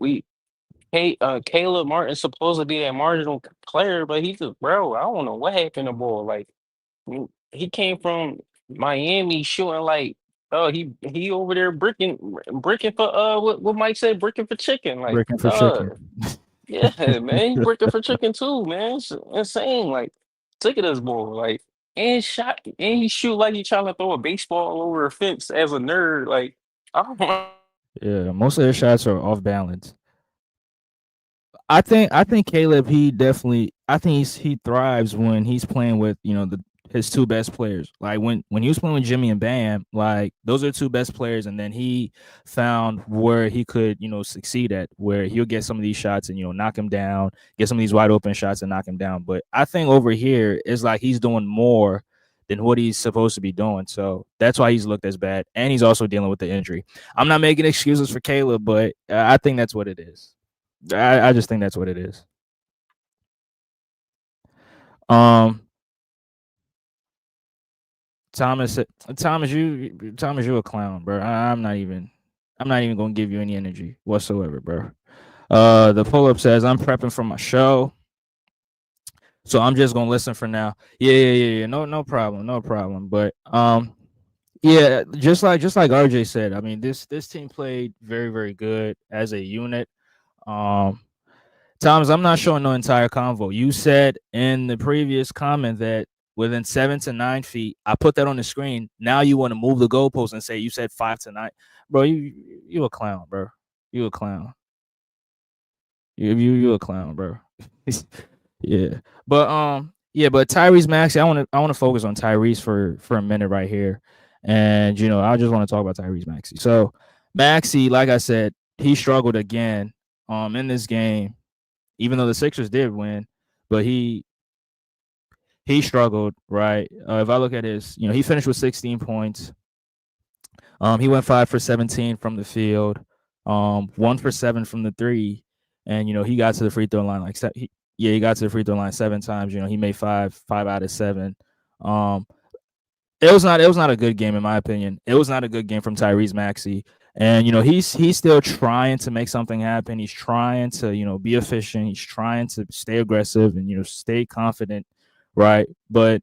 Caleb Martin's supposed to be that marginal player, but he's just bro. I don't know what happened to boy. Like he came from Miami shooting like he over there bricking for what Mike said bricking for chicken. Like Breaking for chicken. yeah, man, he bricking for chicken too, man. It's insane. Like, look at this boy. Like, and he shoot like he trying to throw a baseball over a fence as a nerd. Like, I don't know. Yeah. Most of their shots are off balance. I think Caleb. He definitely. I think he thrives when he's playing with his two best players. Like when he was playing with Jimmy and Bam, like those are two best players, and then he found where he could succeed at, where he'll get some of these shots and knock him down, get some of these wide open shots and knock him down. But I think over here it's like he's doing more than what he's supposed to be doing. So that's why he's looked as bad, and he's also dealing with the injury. I'm not making excuses for Caleb, but I think that's what it is. I just think that's what it is. Um, Thomas, you a clown, bro. I'm not even gonna give you any energy whatsoever, bro. The pull up says I'm prepping for my show, so I'm just gonna listen for now. Yeah. No problem, no problem. But yeah, just like RJ said, I mean this team played very very good as a unit. Um, Thomas, I'm not showing no entire convo. You said in the previous comment that within 7 to 9 feet, I put that on the screen. Now you want to move the goalpost and say you said 5 to 9, bro. You a clown, bro. You a clown. You a clown, bro. Yeah, but Tyrese Maxey, I want to focus on Tyrese for a minute right here, and I just want to talk about Tyrese Maxey. So Maxey, like I said, he struggled again in this game, even though the Sixers did win, but he struggled, right? If I look at his, he finished with 16 points. He went 5 for 17 from the field, 1 for 7 from the three, and he got to the free throw line he got to the free throw line 7 times. He made five out of 7. Um, it was not a good game in my opinion. It was not a good game from Tyrese Maxey. And he's still trying to make something happen. He's trying to be efficient. He's trying to stay aggressive and stay confident, right? But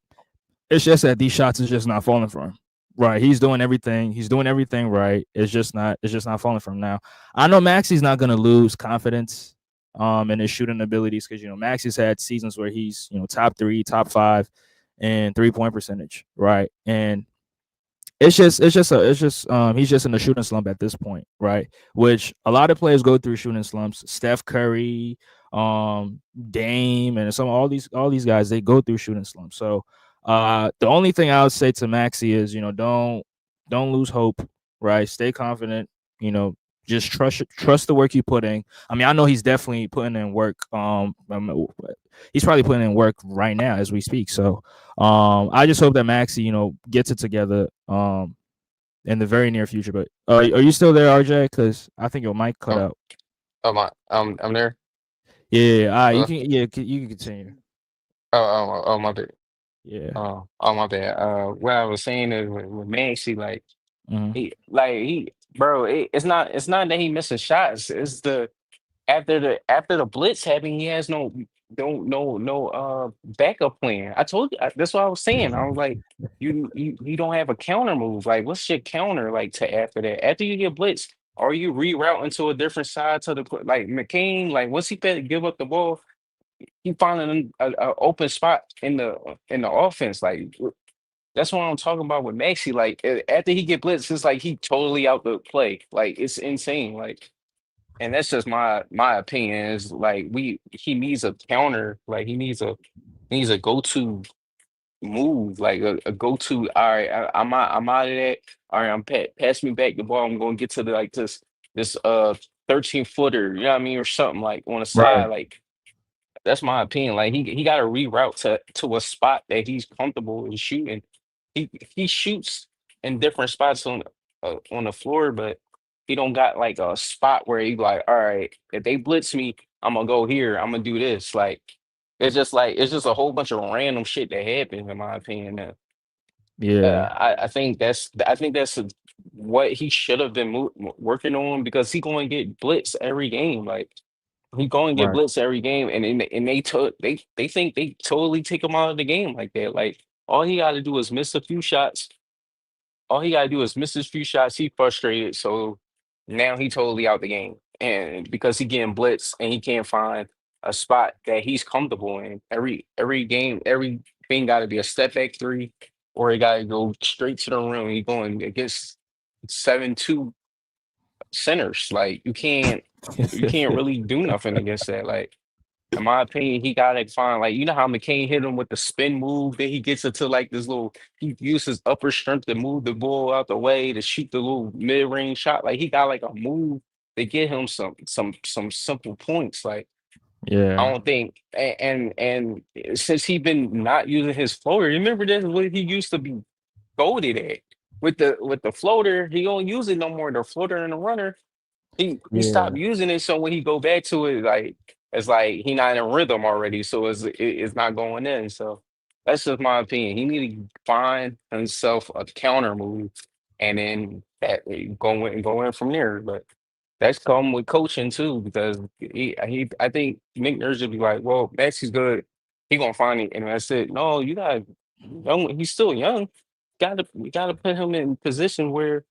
it's just that these shots is just not falling for him. Right. He's doing everything. He's doing everything right. It's just not falling for him now. I know Maxey's not gonna lose confidence in his shooting abilities because Maxey's had seasons where he's top 3, top 5 in 3-point percentage. Right. And he's just in a shooting slump at this point, right? Which a lot of players go through shooting slumps. Steph Curry, Dame, and all these guys, they go through shooting slumps. So the only thing I would say to Maxi is don't lose hope, right? Stay confident, just trust the work you put in. I mean, I know he's definitely putting in work. He's probably putting in work right now as we speak. So I just hope that Maxi, gets it together in the very near future. But are you still there, RJ? Because I think your mic cut Oh, out. I'm there. Yeah, all right, Hello? you can continue. My bad. Yeah. My bad. What I was saying is with Maxey, like Hmm. bro, it's not that he missing shots. It's the after the blitz happened, he has no backup plan. I told you that's what I was saying. I was like, you don't have a counter move. Like, what's your counter like to after that? After you get blitzed, are you rerouting to a different side to like McCain? Like, once he give up the ball, he finding a open spot in the offense. Like, that's what I'm talking about with Maxi. Like, after he get blitzed, it's like he totally out the play. Like, it's insane. Like. And that's just my opinion is like he needs a counter, like he needs a go-to move, like a go-to. All right, I'm out of that. All right, pass me back the ball. I'm gonna get to the like this 13 footer, you know what I mean, or something like on the side. Right. Like that's my opinion. Like he got to reroute to a spot that he's comfortable in shooting. He shoots in different spots on the floor, but he don't got like a spot where he like, all right, if they blitz me, I'm gonna go here. I'm gonna do this. Like it's just a whole bunch of random shit that happens, in my opinion. Yeah. I think that's what he should have been working on because he going to get blitz every game. Like he going to get Right. blitz every game, and they think they totally take him out of the game like that. Like all he got to do is miss a few shots. All he got to do is miss his few shots. He frustrated, so now he totally out the game, and because he getting blitz and he can't find a spot that he's comfortable in. Every game, everything got to be a step back three, or he got to go straight to the rim. He going against 7-2 centers. Like you can't really do nothing against that. Like. In my opinion, he gotta find like you know how McCain hit him with the spin move, then he gets into like this little he uses his upper strength to move the ball out the way to shoot the little mid-range shot. Like he got like a move to get him some simple points. Like I Yeah. don't think and since he been not using his floater, remember this is what he used to be goaded at. With the floater, he don't use it no more. The floater and the runner, he stopped Yeah. using it. So when he go back to it, like it's like he not in rhythm already. So it's not going in. So that's just my opinion. He need to find himself a counter move, and then that go in from there. But that's come with coaching too, because I think Nick Nurse would be like, well, Maxey's good. He gonna find it, and that's it. No, you got young. He's still young. You gotta put him in position where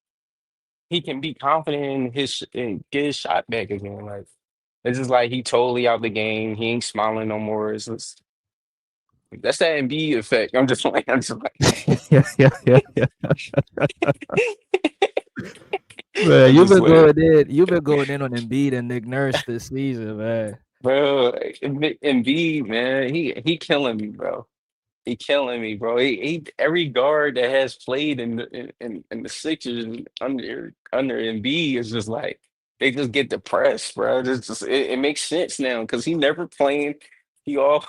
he can be confident in and get his shot back again. Like it's just like he totally out the game. He ain't smiling no more. It's just, that's that Embiid effect. I'm just like Yeah, yeah, yeah, yeah. Man, I'm you've just been like, going in. You've been going in on Embiid and Nick Nurse this season, man. bro, Embiid, man, he killing me, bro. He killing me, bro. He every guard that has played in the Sixers under Embiid is just like they just get depressed, bro. It makes sense now because he never playing. He all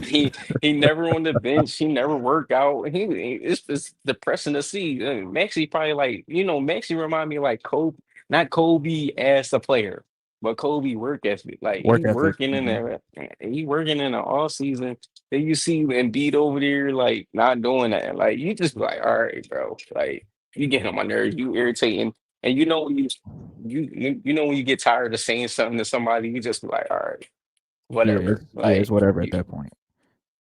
he never on the bench. He never work out. It's depressing to see. Maxie probably like Maxie remind me like Kobe, not Kobe as a player, but Kobe work ethic. Like Work ethic. Mhm. he working in the off season. Then you see Embiid over there like not doing that. Like you just be like, all right, bro. Like you get on my nerves. You irritating. And you know when you get tired of saying something to somebody, you just be like, all right, whatever. Yeah, it's Like whatever at you, that point.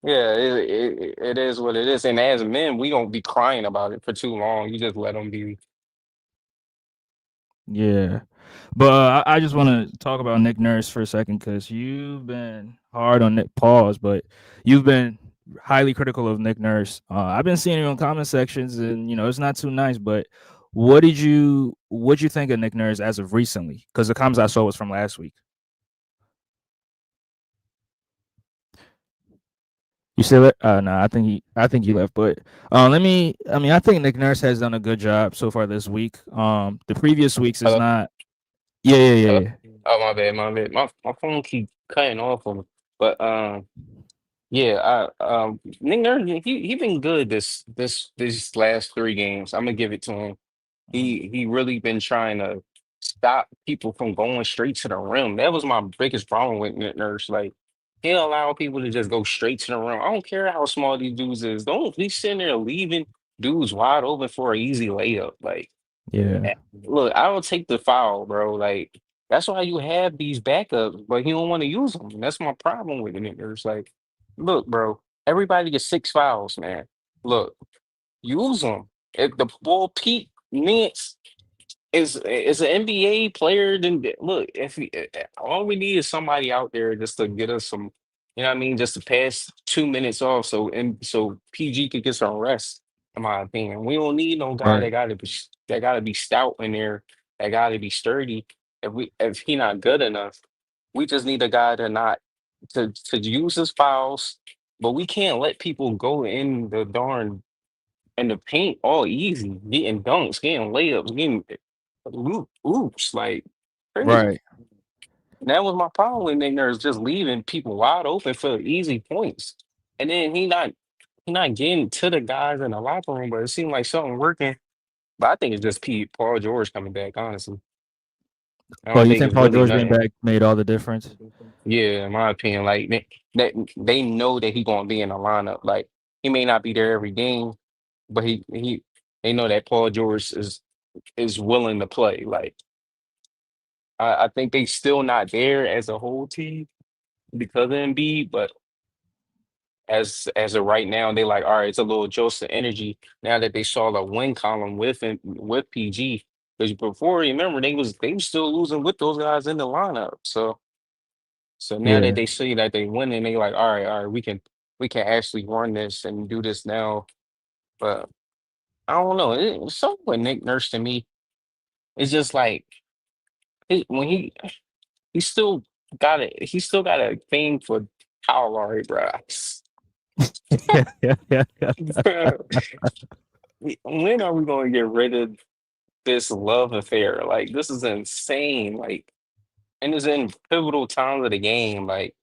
yeah, it is what it is. And as men, we don't be crying about it for too long. You just let them be. Yeah. But I just want to talk about Nick Nurse for a second because you've been hard on Nick. Pause, but you've been highly critical of Nick Nurse. I've been seeing you in comment sections, and it's not too nice. But what you think of Nick Nurse as of recently? Because the comments I saw was from last week. You still it? No, I think you left. But let me. I mean, I think Nick Nurse has done a good job so far this week. The previous weeks is Hello, not. Yeah, yeah, yeah, hello. yeah. Oh my bad, my bad. My phone keep cutting off on me. But yeah, Nick Nurse, he been good this last 3 games. I'm gonna give it to him. Mhm. He really been trying to stop people from going straight to the rim. That was my biggest problem with Nick Nurse. Like he allow people to just go straight to the rim. I don't care how small these dudes is. Don't be sitting there leaving dudes wide open for an easy layup. Like Yeah. look, I will take the foul, bro. Like that's why you have these backups, but he don't want to use them. That's my problem with the Niggas. Like, look, bro, everybody gets 6 fouls, man. Look, use them. If the ball peak minutes is an NBA player, then look, if all we need is somebody out there just to get us some, what I mean, just to pass 2 minutes off, so PG could get some rest. In my opinion, we don't need no guy Right. that gotta be stout in there, that gotta be sturdy. If he not good enough, we just need a guy to use his fouls, but we can't let people go in the darn and the paint all easy, getting dunks, getting layups, getting oops, like crazy. Right. And that was my problem with Nick Nurse, just leaving people wide open for easy points. And then he not getting to the guys in the locker room, but it seemed like something working. But I think it's just Paul George coming back, honestly. I Oh, don't you think think it's Paul really George being nothing. back made all the difference? Yeah, in my opinion, like they know that he gonna be in the lineup. Like he may not be there every game, but he they know that Paul George is willing to play. Like I think they still not there as a whole team because of Embiid, but as of right now, they like, all right, it's a little jolt of energy now that they saw the win column with PG. Because before, remember, they was still losing with those guys in the lineup. So now that Yeah. they see that they winning, they like, all right, we can actually run this and do this now. But I don't know. It's something with Nick Nurse to me. It's just like when he still got it. He still got a thing for Kyle Lowry, bro. When are we going to get rid of this love affair? Like, this is insane. Like, and it's in pivotal times of the game. Like,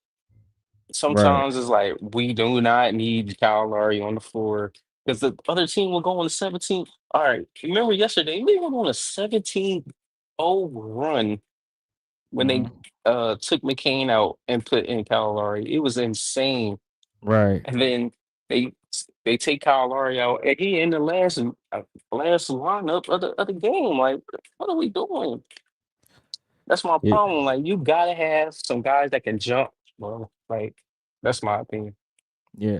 Right, sometimes it's like we do not need Kyle Lowry on the floor because the other team will go on a 17. All right, remember yesterday we went on a 17-0 run when they mhm, took McCain out and put in Kyle Lowry. It was insane. right. And then they they take Kyle Lowry out and he in the last lineup of the game. Like, what are we doing? That's my Yeah, problem. Like, you gotta have some guys that can jump, bro. Like, that's my opinion. yeah.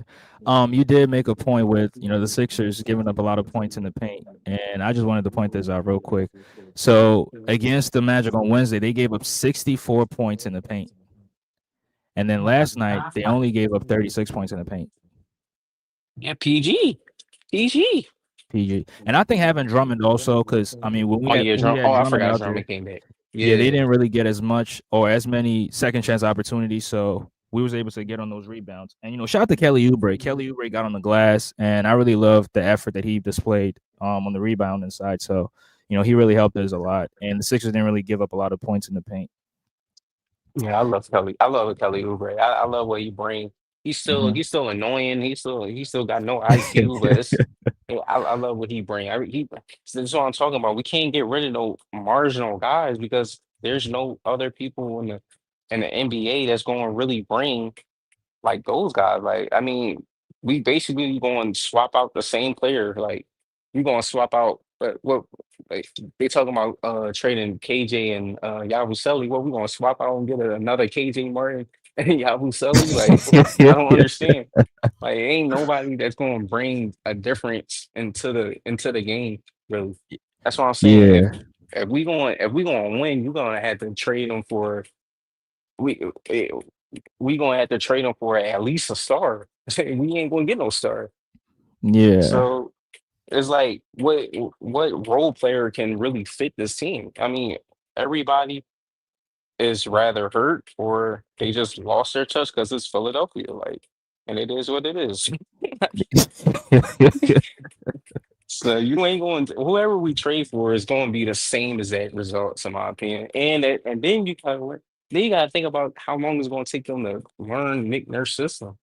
You did make a point with, the Sixers giving up a lot of points in the paint, and I just wanted to point this out real quick. So against the Magic on Wednesday, they gave up 64 points in the paint, and then last night they only gave up 36 points in the paint. Yeah, PG. PG. PG, and I think having Drummond also, because I mean, when we Oh had yeah, when we Drum. had Oh, I Drummond forgot out there, Drummond came back. yeah, they Yeah. didn't really get as much or as many second chance opportunities, so we was able to get on those rebounds. And shout out to Kelly Oubre. Kelly Oubre got on the glass, and I really loved the effort that he displayed on the rebounding side. So he really helped us a lot, and the Sixers didn't really give up a lot of points in the paint. Yeah, I love Kelly. I love Kelly Oubre. I love what he brings. Hmm. He's still annoying. He still got no IQ, but I love what he brings. So that's what I'm talking about. We can't get rid of no marginal guys because there's no other people in the NBA that's going to really bring like those guys. Like, I mean, we basically going to swap out the same player. Like, we going to swap out. What like they talking about trading KJ and Yabusele. What we going to swap out and get another KJ Martin and Yabusele? Like, I don't understand. Like, ain't nobody that's going to bring a difference into the game. Really, that's what I'm saying. If Yeah, if we going to win, you're going to have to trade them for we. We gonna have to trade him for at least a star. We ain't gonna get no star. yeah. So it's like, what role player can really fit this team? I mean, everybody is rather hurt or they just lost their touch because it's Philadelphia, like, and it is what it is. So you ain't going to, whoever we trade for is going to be the same exact results, in my opinion. And then you gotta think about how long it's going to take them to learn Nick Nurse system.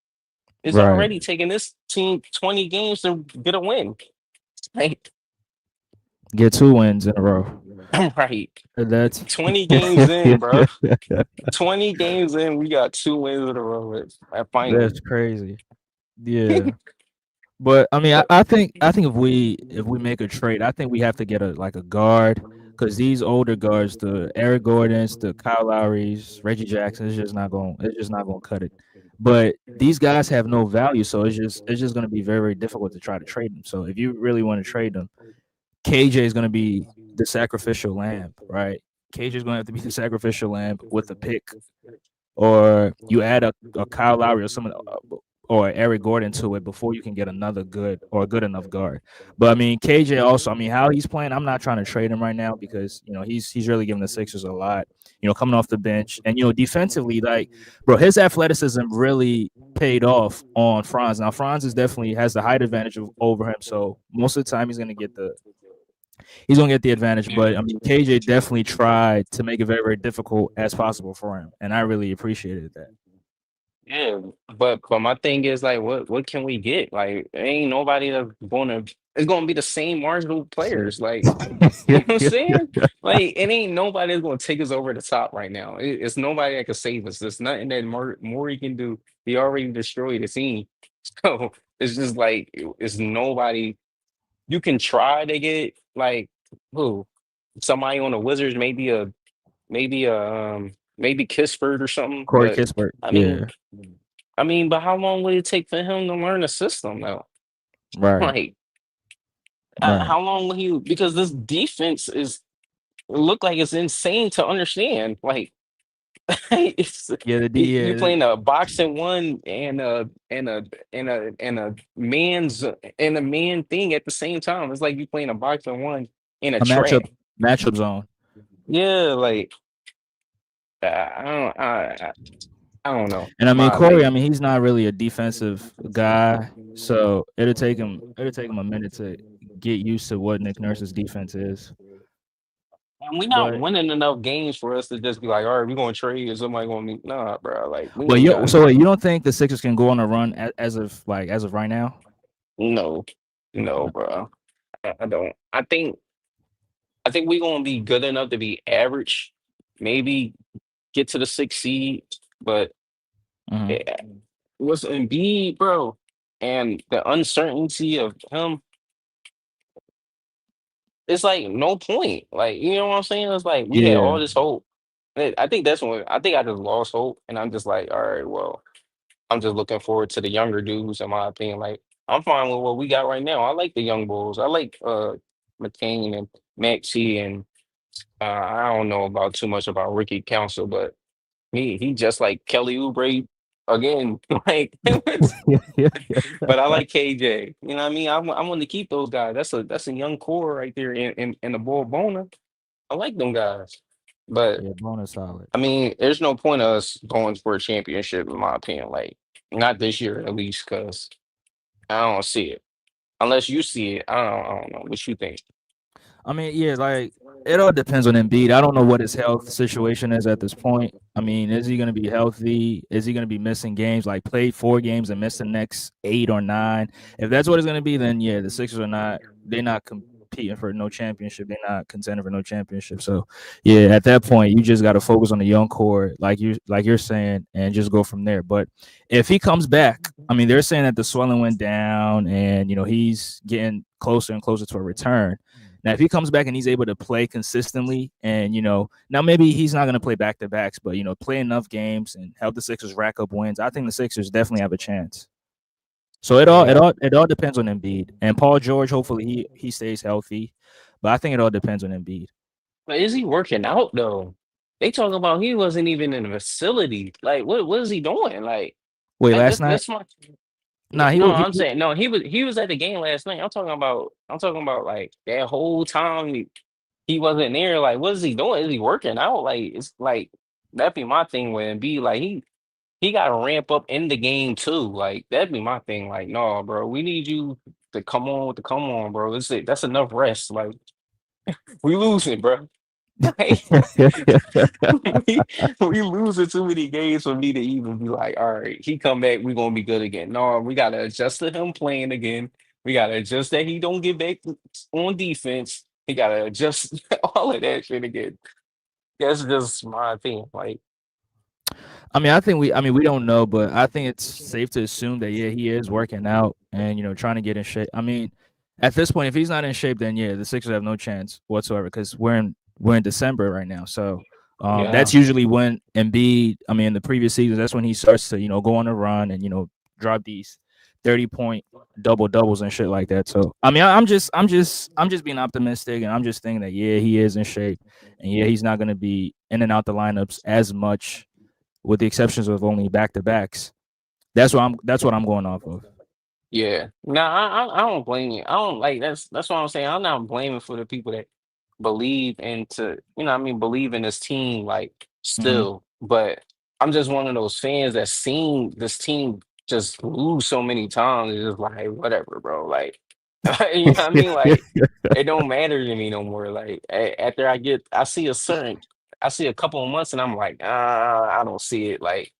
It's Right. already taken this team 20 games to get a win. Right. Get 2 wins in a row. Right. That's 20 games in, bro. 20 games in, we got 2 wins in a row finally. that's crazy. Yeah. But I mean, I think if we make a trade, I think we have to get a guard, because these older guards, the Eric Gordons, the Kyle Lowrys, Reggie Jackson, it's just not gonna cut it. But these guys have no value, so it's just gonna be very, very difficult to try to trade them. So if you really want to trade them, KJ is gonna be the sacrificial lamb, right? KJ is gonna have to be the sacrificial lamb with a pick, or you add a Kyle Lowry or someone, or Eric Gordon to it before you can get another good or a good enough guard. But I mean, KJ also, I mean, how he's playing, I'm not trying to trade him right now because he's really giving the Sixers a lot. Coming off the bench, and defensively, like, bro, his athleticism really paid off on Franz. Now Franz is definitely has the height advantage over him, so most of the time he's gonna get the advantage. But I mean, KJ definitely tried to make it very, very difficult as possible for him, and I really appreciated that. Yeah, but my thing is like, what can we get? Like, ain't nobody that's gonna. It's gonna be the same marginal Same. players. Like, you know what I'm saying? Like, it ain't nobody that's gonna take us over the top right now. It's nobody that can save us. There's nothing that Maury can do. He already destroyed the team. So it's just like it's nobody. You can try to get like who somebody on the Wizards, maybe Kispert or something. Corey But Kispert. I mean, Yeah. but how long would it take for him to learn the system though? Right. Like, Right. how long will he? Because this defense look like it's insane to understand. Like, it's Yeah. you Yeah. playing a boxing one and a man thing at the same time. It's like you playing a boxing one in a A matchup track. matchup zone. Yeah, like I don't. I don't know. And I mean My Corey, I opinion. mean he's not really a defensive guy, so it'll take him a minute to get used to what Nick Nurse's defense is. And we not But winning enough games for us to just be like, all right, we're gonna trade or somebody gonna be nah, bro. Like we but ain't you done so that. wait, you don't think the Sixers can go on a run as of right now? No, no, bro. I don't. I think we're gonna be good enough to be average, maybe get to the sixth seed, but Hmm. eh, what's Embiid, bro, and the uncertainty of him, it's like no point. Like you know what I'm saying? It's like we had all Yeah, this hope. I think that's when I think I just lost hope, and I'm just like, all right, well, I'm just looking forward to the younger dudes, in my opinion. Like I'm fine with what we got right now. I like the young bulls. I like McCain and Maxey and I don't know about too much about Ricky Council, but he just like Kelly Oubre again. Like, yeah, yeah, yeah. but I like KJ. You know what I mean? I want to keep those guys. That's a young core right there in the ball Bona. I like them guys. But Yeah, bonus solid. I mean, there's no point of us going for a championship, in my opinion. Like, not this year at least, because I don't see it. Unless you see it, I don't know what you think. I mean, yeah, like it all depends on Embiid. I don't know what his health situation is at this point. I mean, is he going to be healthy? Is he going to be missing games? Like play 4 games and miss the next 8 or 9? If that's what it's going to be, then yeah, the Sixers are not. They're not competing for no championship. They're not contending for no championship. So yeah, at that point, you just got to focus on the young core, like you're saying, and just go from there. But if he comes back, I mean, they're saying that the swelling went down, and he's getting closer and closer to a return. Now, if he comes back and he's able to play consistently, and now maybe he's not going to play back to backs, but play enough games and help the Sixers rack up wins, I think the Sixers definitely have a chance. So it all it Yeah. all it all depends on Embiid and Paul George. Hopefully he stays healthy, but I think it all depends on Embiid. But is he working out though? They talk about he wasn't even in the facility. Like, what is he doing? Like, Wait, that, last that's night? that's my Nah, he no. was. I'm saying no. He was at the game last night. I'm talking about like that whole time he wasn't there. Like, what is he doing? Is he working out? Like, it's like that'd be my thing with be like he got to ramp up in the game too. Like that'd be my thing. Like, no, bro, we need you to come on with the come on, bro. That's it. That's enough rest. Like we losing, bro. Like we we losing too many games for me to even be like, all right, he come back, we gonna be good again. No, we gotta adjust to him playing again. We gotta adjust that he don't get back on defense. He gotta adjust all of that shit again. That's just my thing. Like, I mean, we don't know, but I think it's safe to assume that yeah, he is working out and trying to get in shape. I mean, at this point, if he's not in shape, then yeah, the Sixers have no chance whatsoever because we're in December right now. So yeah, that's usually when Embiid. I mean, in the previous seasons, that's when he starts to go on a run and drop these 30-point double doubles and shit like that. So I mean, I'm just being optimistic and I'm just thinking that yeah, he is in shape and yeah, he's not going to be in and out the lineups as much with the exceptions of only back to backs. That's what I'm going off of. yeah. No, I don't blame you. I don't like that's what I'm saying. I'm not blaming for the people that believe into, what I mean, believe in this team, like Hmm. still. But I'm just one of those fans that seen this team just lose so many times. It's just like whatever, bro. Like, you know what I mean? Like, it don't matter to me no more. Like, after I see a couple of months, and I'm like, I don't see it. Like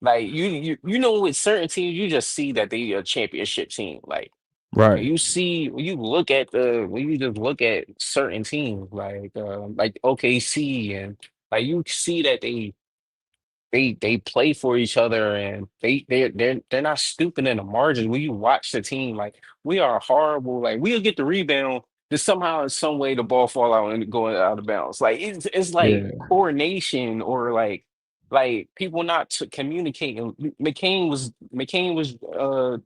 you know, with certain teams, you just see that they a championship team. Like Right. when you just look at certain teams like OKC and like you see that they play for each other and they're not stupid in the margins. When you watch the team, like we are horrible. Like we'll get the rebound, just somehow in some way the ball fall out and going out of bounds. Like it's like Yeah. coordination or like people not communicating. McCain was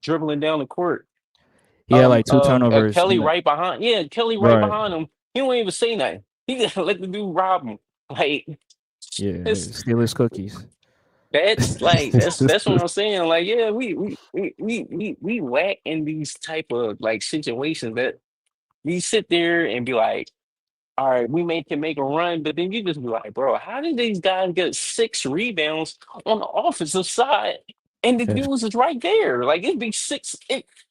dribbling down the court. He had like two turnovers in Kelly the right behind. Yeah, Kelly right right. behind him. He don't even say nothing. He just let the dude rob him. Like Yeah. it's Steal his cookies. that's like that's what I'm saying. Like, yeah, we lack in these type of like situations that we sit there and be like, all right, can make a run, but then you just be like, bro, how did these guys get 6 rebounds on the offensive side? And the Yes. dudes is right there. Like it'd be six.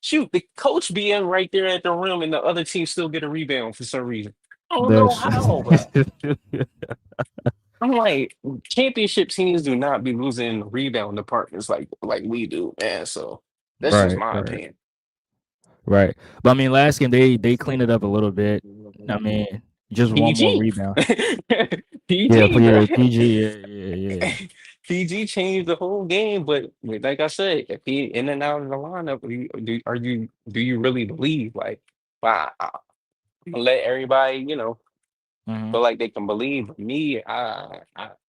Shoot, the coach be in right there at the rim, and the other team still get a rebound for some reason. I don't know That's how, bro. I'm like, championship teams do not be losing rebound departments like we do, man. So that's just right, my right, opinion. right. But I mean, last game they cleaned it up a little bit. I mean, just one more PG. rebound. Yeah, PG, for bro. your PG. Yeah, yeah, yeah. PG changed the whole game, but like I said, if he in and out of the lineup, do you really believe like, wow, I'm gonna let everybody, Hmm. feel like they can believe? But me, I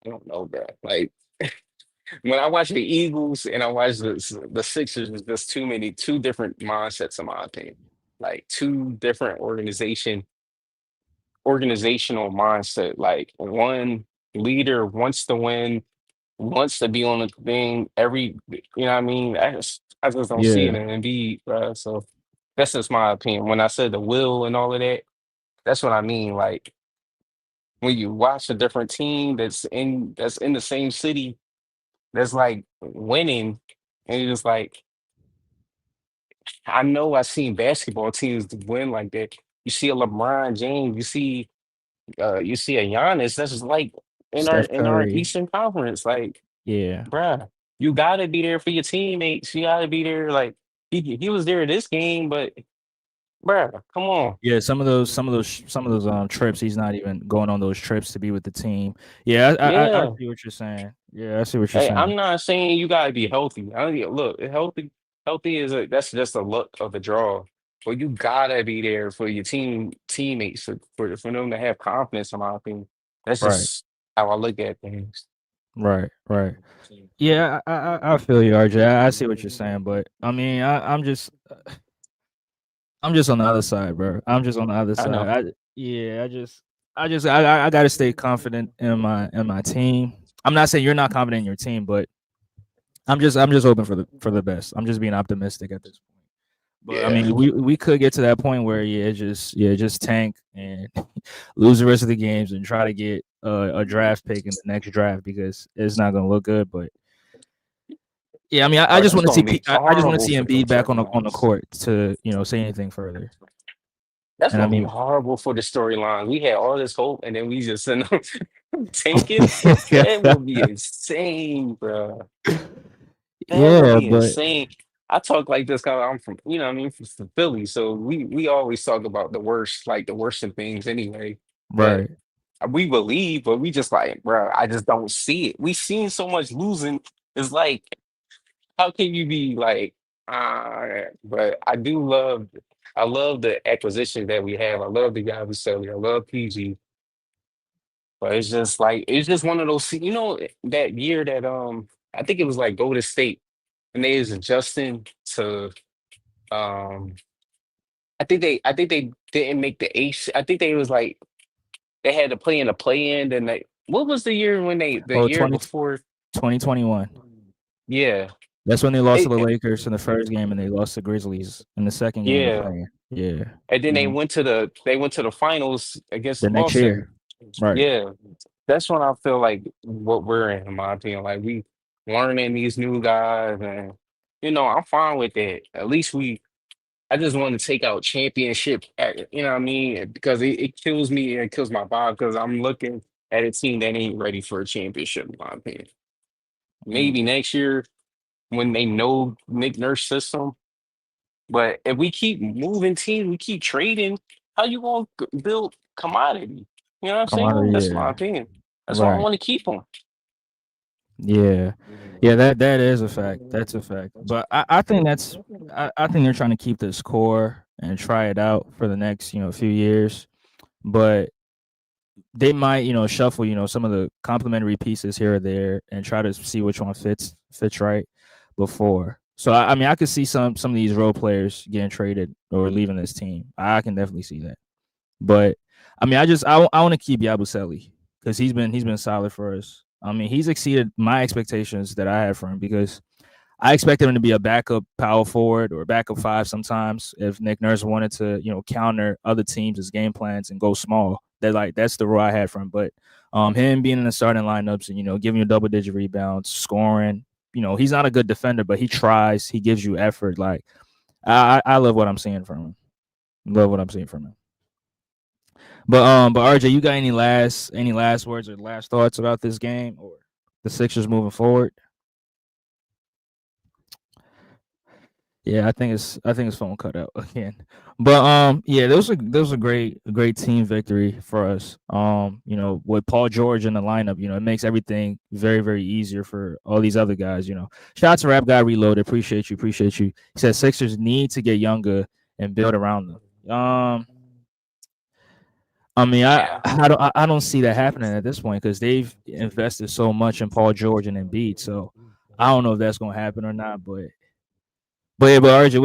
don't know, bro. Like when I watch the Eagles and I watch the Sixers, it's just two different mindsets in my opinion. Like two different organizational mindset. Like one leader wants to win, wants to be on the thing you know what I mean? I just don't see it Yeah. in Embiid, bro. So that's just my opinion. When I said the will and all of that, that's what I mean. Like when you watch a different team that's in the same city that's like winning, and you're just like, I know I've seen basketball teams win like that. You see a LeBron James, you see a Giannis, that's just like Steph in our Curry. Eastern Conference. Like, Yeah. bruh, you gotta be there for your teammates. You gotta be there. Like he was there this game, but bruh, come on. Yeah, some of those trips, he's not even going on those trips to be with the team. Yeah, I Yeah. see what you're saying. Yeah, I see what you're Hey, saying. I'm not saying you gotta be healthy. I don't look healthy is that's just a look of the draw. But you gotta be there for your teammates for them to have confidence in my opinion. That's Right, just how I look at things. right, right. Yeah, I feel you, RJ. I see what you're saying, but I mean, I'm just on the other side, bro. I'm just on the other I side. know. I gotta stay confident in my team. I'm not saying you're not confident in your team, but I'm just hoping for the best. I'm just being optimistic at this point. But I Yeah. mean, we could get to that point where just tank and lose the rest of the games and try to get a draft pick in the next draft because it's not gonna look good. But yeah, I mean, I Oh, just that's want to see gonna be I just want to horrible see for the Embiid back on the storylines. court to say anything further. That's And I gonna be mean, horrible for the storyline. We had all this hope, and then we just send them tanking. That will be insane, bro. That would yeah, be but insane. I talk like this because I'm from, you know, what I mean, from Philly. So we always talk about the worst, like the worst of things anyway. But right, we believe, but we just like, bro, I just don't see it. We seen so much losing. It's like, how can you be like, but I love the acquisition that we have. I love the guy who sell I love PG. But it's just like it's just one of those, that year that I think it was like Golden State and they was adjusting to um I think they didn't make the eighth. I think they was like they had to play in a play in and they what was the year when the oh, year before? 2021. Yeah. That's when they lost to the It, Lakers in the first game, and they lost to Grizzlies in the second game of yeah. playing. Yeah. And then Mhm. they went to the finals against The next Boston. year, right? Yeah. That's when I feel like what we're in my opinion. Like we learning these new guys and I'm fine with that. At least I just want to take out championship, you know what I mean? Because it kills me and it kills my vibe because I'm looking at a team that ain't ready for a championship, in my opinion. Mm. Maybe next year when they know Nick Nurse system. But if we keep moving teams, we keep trading, how you going to build commodity? You know what I'm Come out of saying? the That's my year, opinion. That's why I right? want to keep them. Yeah, yeah. That is a fact. That's a fact. But I think I think they're trying to keep this core and try it out for the next few years. But they might shuffle some of the complementary pieces here or there and try to see which one fits right before. So I mean I could see some of these role players getting traded or leaving this team. I can definitely see that. But I mean I want to keep Yabusele because he's been solid for us. I mean he's exceeded my expectations that I had for him because I expected him to be a backup power forward or backup five sometimes if Nick Nurse wanted to counter other teams' game plans and go small That's the role I had from him. But him being in the starting lineups and giving you double digit rebounds, scoring. He's not a good defender, but he tries. He gives you effort. Like I love what I'm seeing from him. Love what I'm seeing from him. But RJ, you got any last words or last thoughts about this game or the Sixers moving forward? Yeah, I think it's phone cut out again. But yeah, there was a great team victory for us. With Paul George in the lineup, it makes everything very, very easier for all these other guys. Shout out to Rap Guy Reloaded. Appreciate you. He said Sixers need to get younger and build around them. I mean, I Yeah. I don't see that happening at this point because they've invested so much in Paul George and Embiid. So I don't know if that's gonna happen or not. But RJ,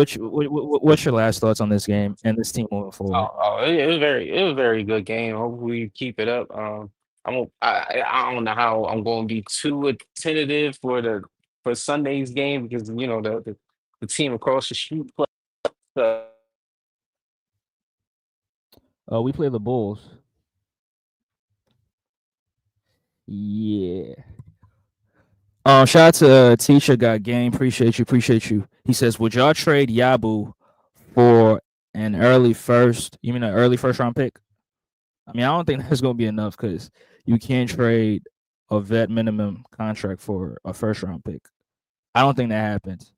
what's your last thoughts on this game and this team moving forward? It was very good game. Hopefully we keep it up. I don't know how I'm going to be too attentive for Sunday's game because the team across the street play. Uh, We play the Bulls. Yeah. Shout out to Teacher Got Game. Appreciate you. He says, would y'all trade Yabu for an early first? You mean an early first round pick? I mean, I don't think that's gonna be enough because you can't trade a vet minimum contract for a first round pick. I don't think that happens.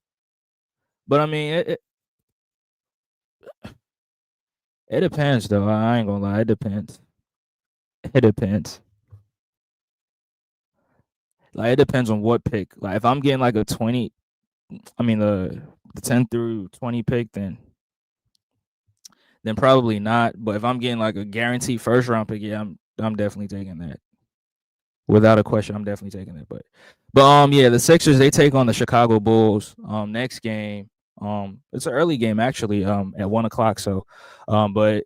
But I mean, it depends though. I ain't gonna lie, it depends. It depends. Like it depends on what pick. Like if I'm getting like a 20, I mean the 10 through 20 pick, then probably not. But if I'm getting like a guaranteed first round pick, yeah, I'm definitely taking that. Without a question, I'm definitely taking it. But yeah, the Sixers they take on the Chicago Bulls next game. It's an early game actually, at 1 o'clock. So but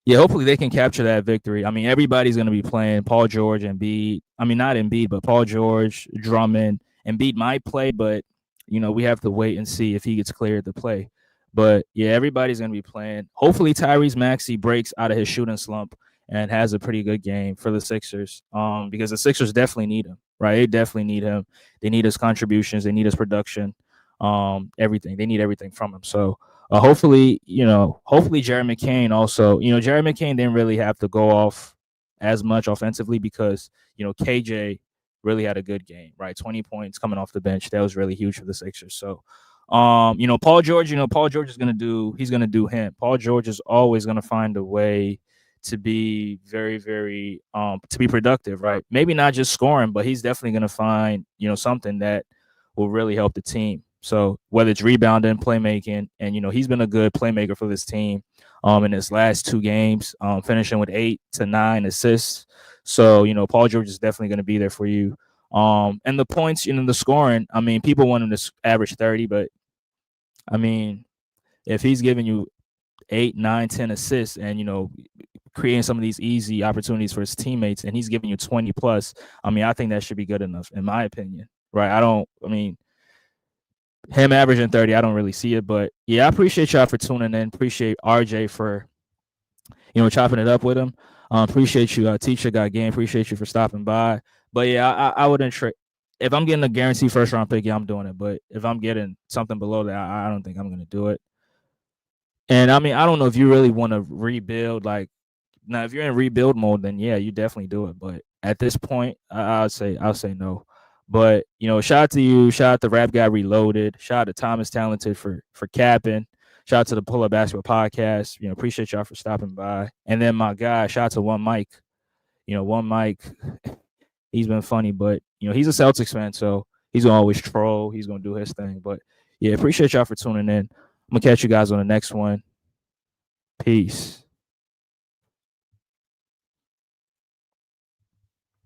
yeah, hopefully they can capture that victory. I mean, everybody's gonna be playing Paul George and Embiid. I mean, not Embiid, but Paul George, Drummond. Embiid might play, but we have to wait and see if he gets cleared to play. But yeah, everybody's gonna be playing. Hopefully Tyrese Maxey breaks out of his shooting slump and has a pretty good game for the Sixers. Because the Sixers definitely need him, right? They definitely need him. They need his contributions. They need his production. Everything. They need everything from him. So hopefully Jerry McCain also, Jerry McCain didn't really have to go off as much offensively because, KJ really had a good game, right? 20 points coming off the bench. That was really huge for the Sixers. So, Paul George, Paul George he's going to do him. Paul George is always going to find a way to be very, very, to be productive, right? Maybe not just scoring, but he's definitely going to find, something that will really help the team. So whether it's rebounding, playmaking, and he's been a good playmaker for this team in his last 2 games, finishing with 8 to 9 assists. So Paul George is definitely going to be there for you. And the points, the scoring. I mean, people want him to average 30, but I mean, if he's giving you 8, 9, 10 assists, and creating some of these easy opportunities for his teammates, and he's giving you 20 plus, I mean, I think that should be good enough, in my opinion. Right? I mean, him averaging 30, I don't really see it. But yeah, I appreciate y'all for tuning in. Appreciate RJ for chopping it up with him. Appreciate you, Teacher Got Game. Appreciate you for stopping by. But yeah, I wouldn't trade. If I'm getting a guaranteed first round pick, yeah, I'm doing it. But if I'm getting something below that, I don't think I'm gonna do it. And I mean, I don't know if you really want to rebuild. Like now, if you're in rebuild mode, then yeah, you definitely do it. But at this point, I'll say no. But shout out to you, shout out to Rap Guy Reloaded, shout out to Thomas Talented for capping, shout out to the Pull Up Basketball Podcast. Appreciate y'all for stopping by. And then my guy, shout out to One Mike. One Mike, he's been funny, but he's a Celtics fan, so he's gonna always troll. He's gonna do his thing. But yeah, appreciate y'all for tuning in. I'm gonna catch you guys on the next one. Peace.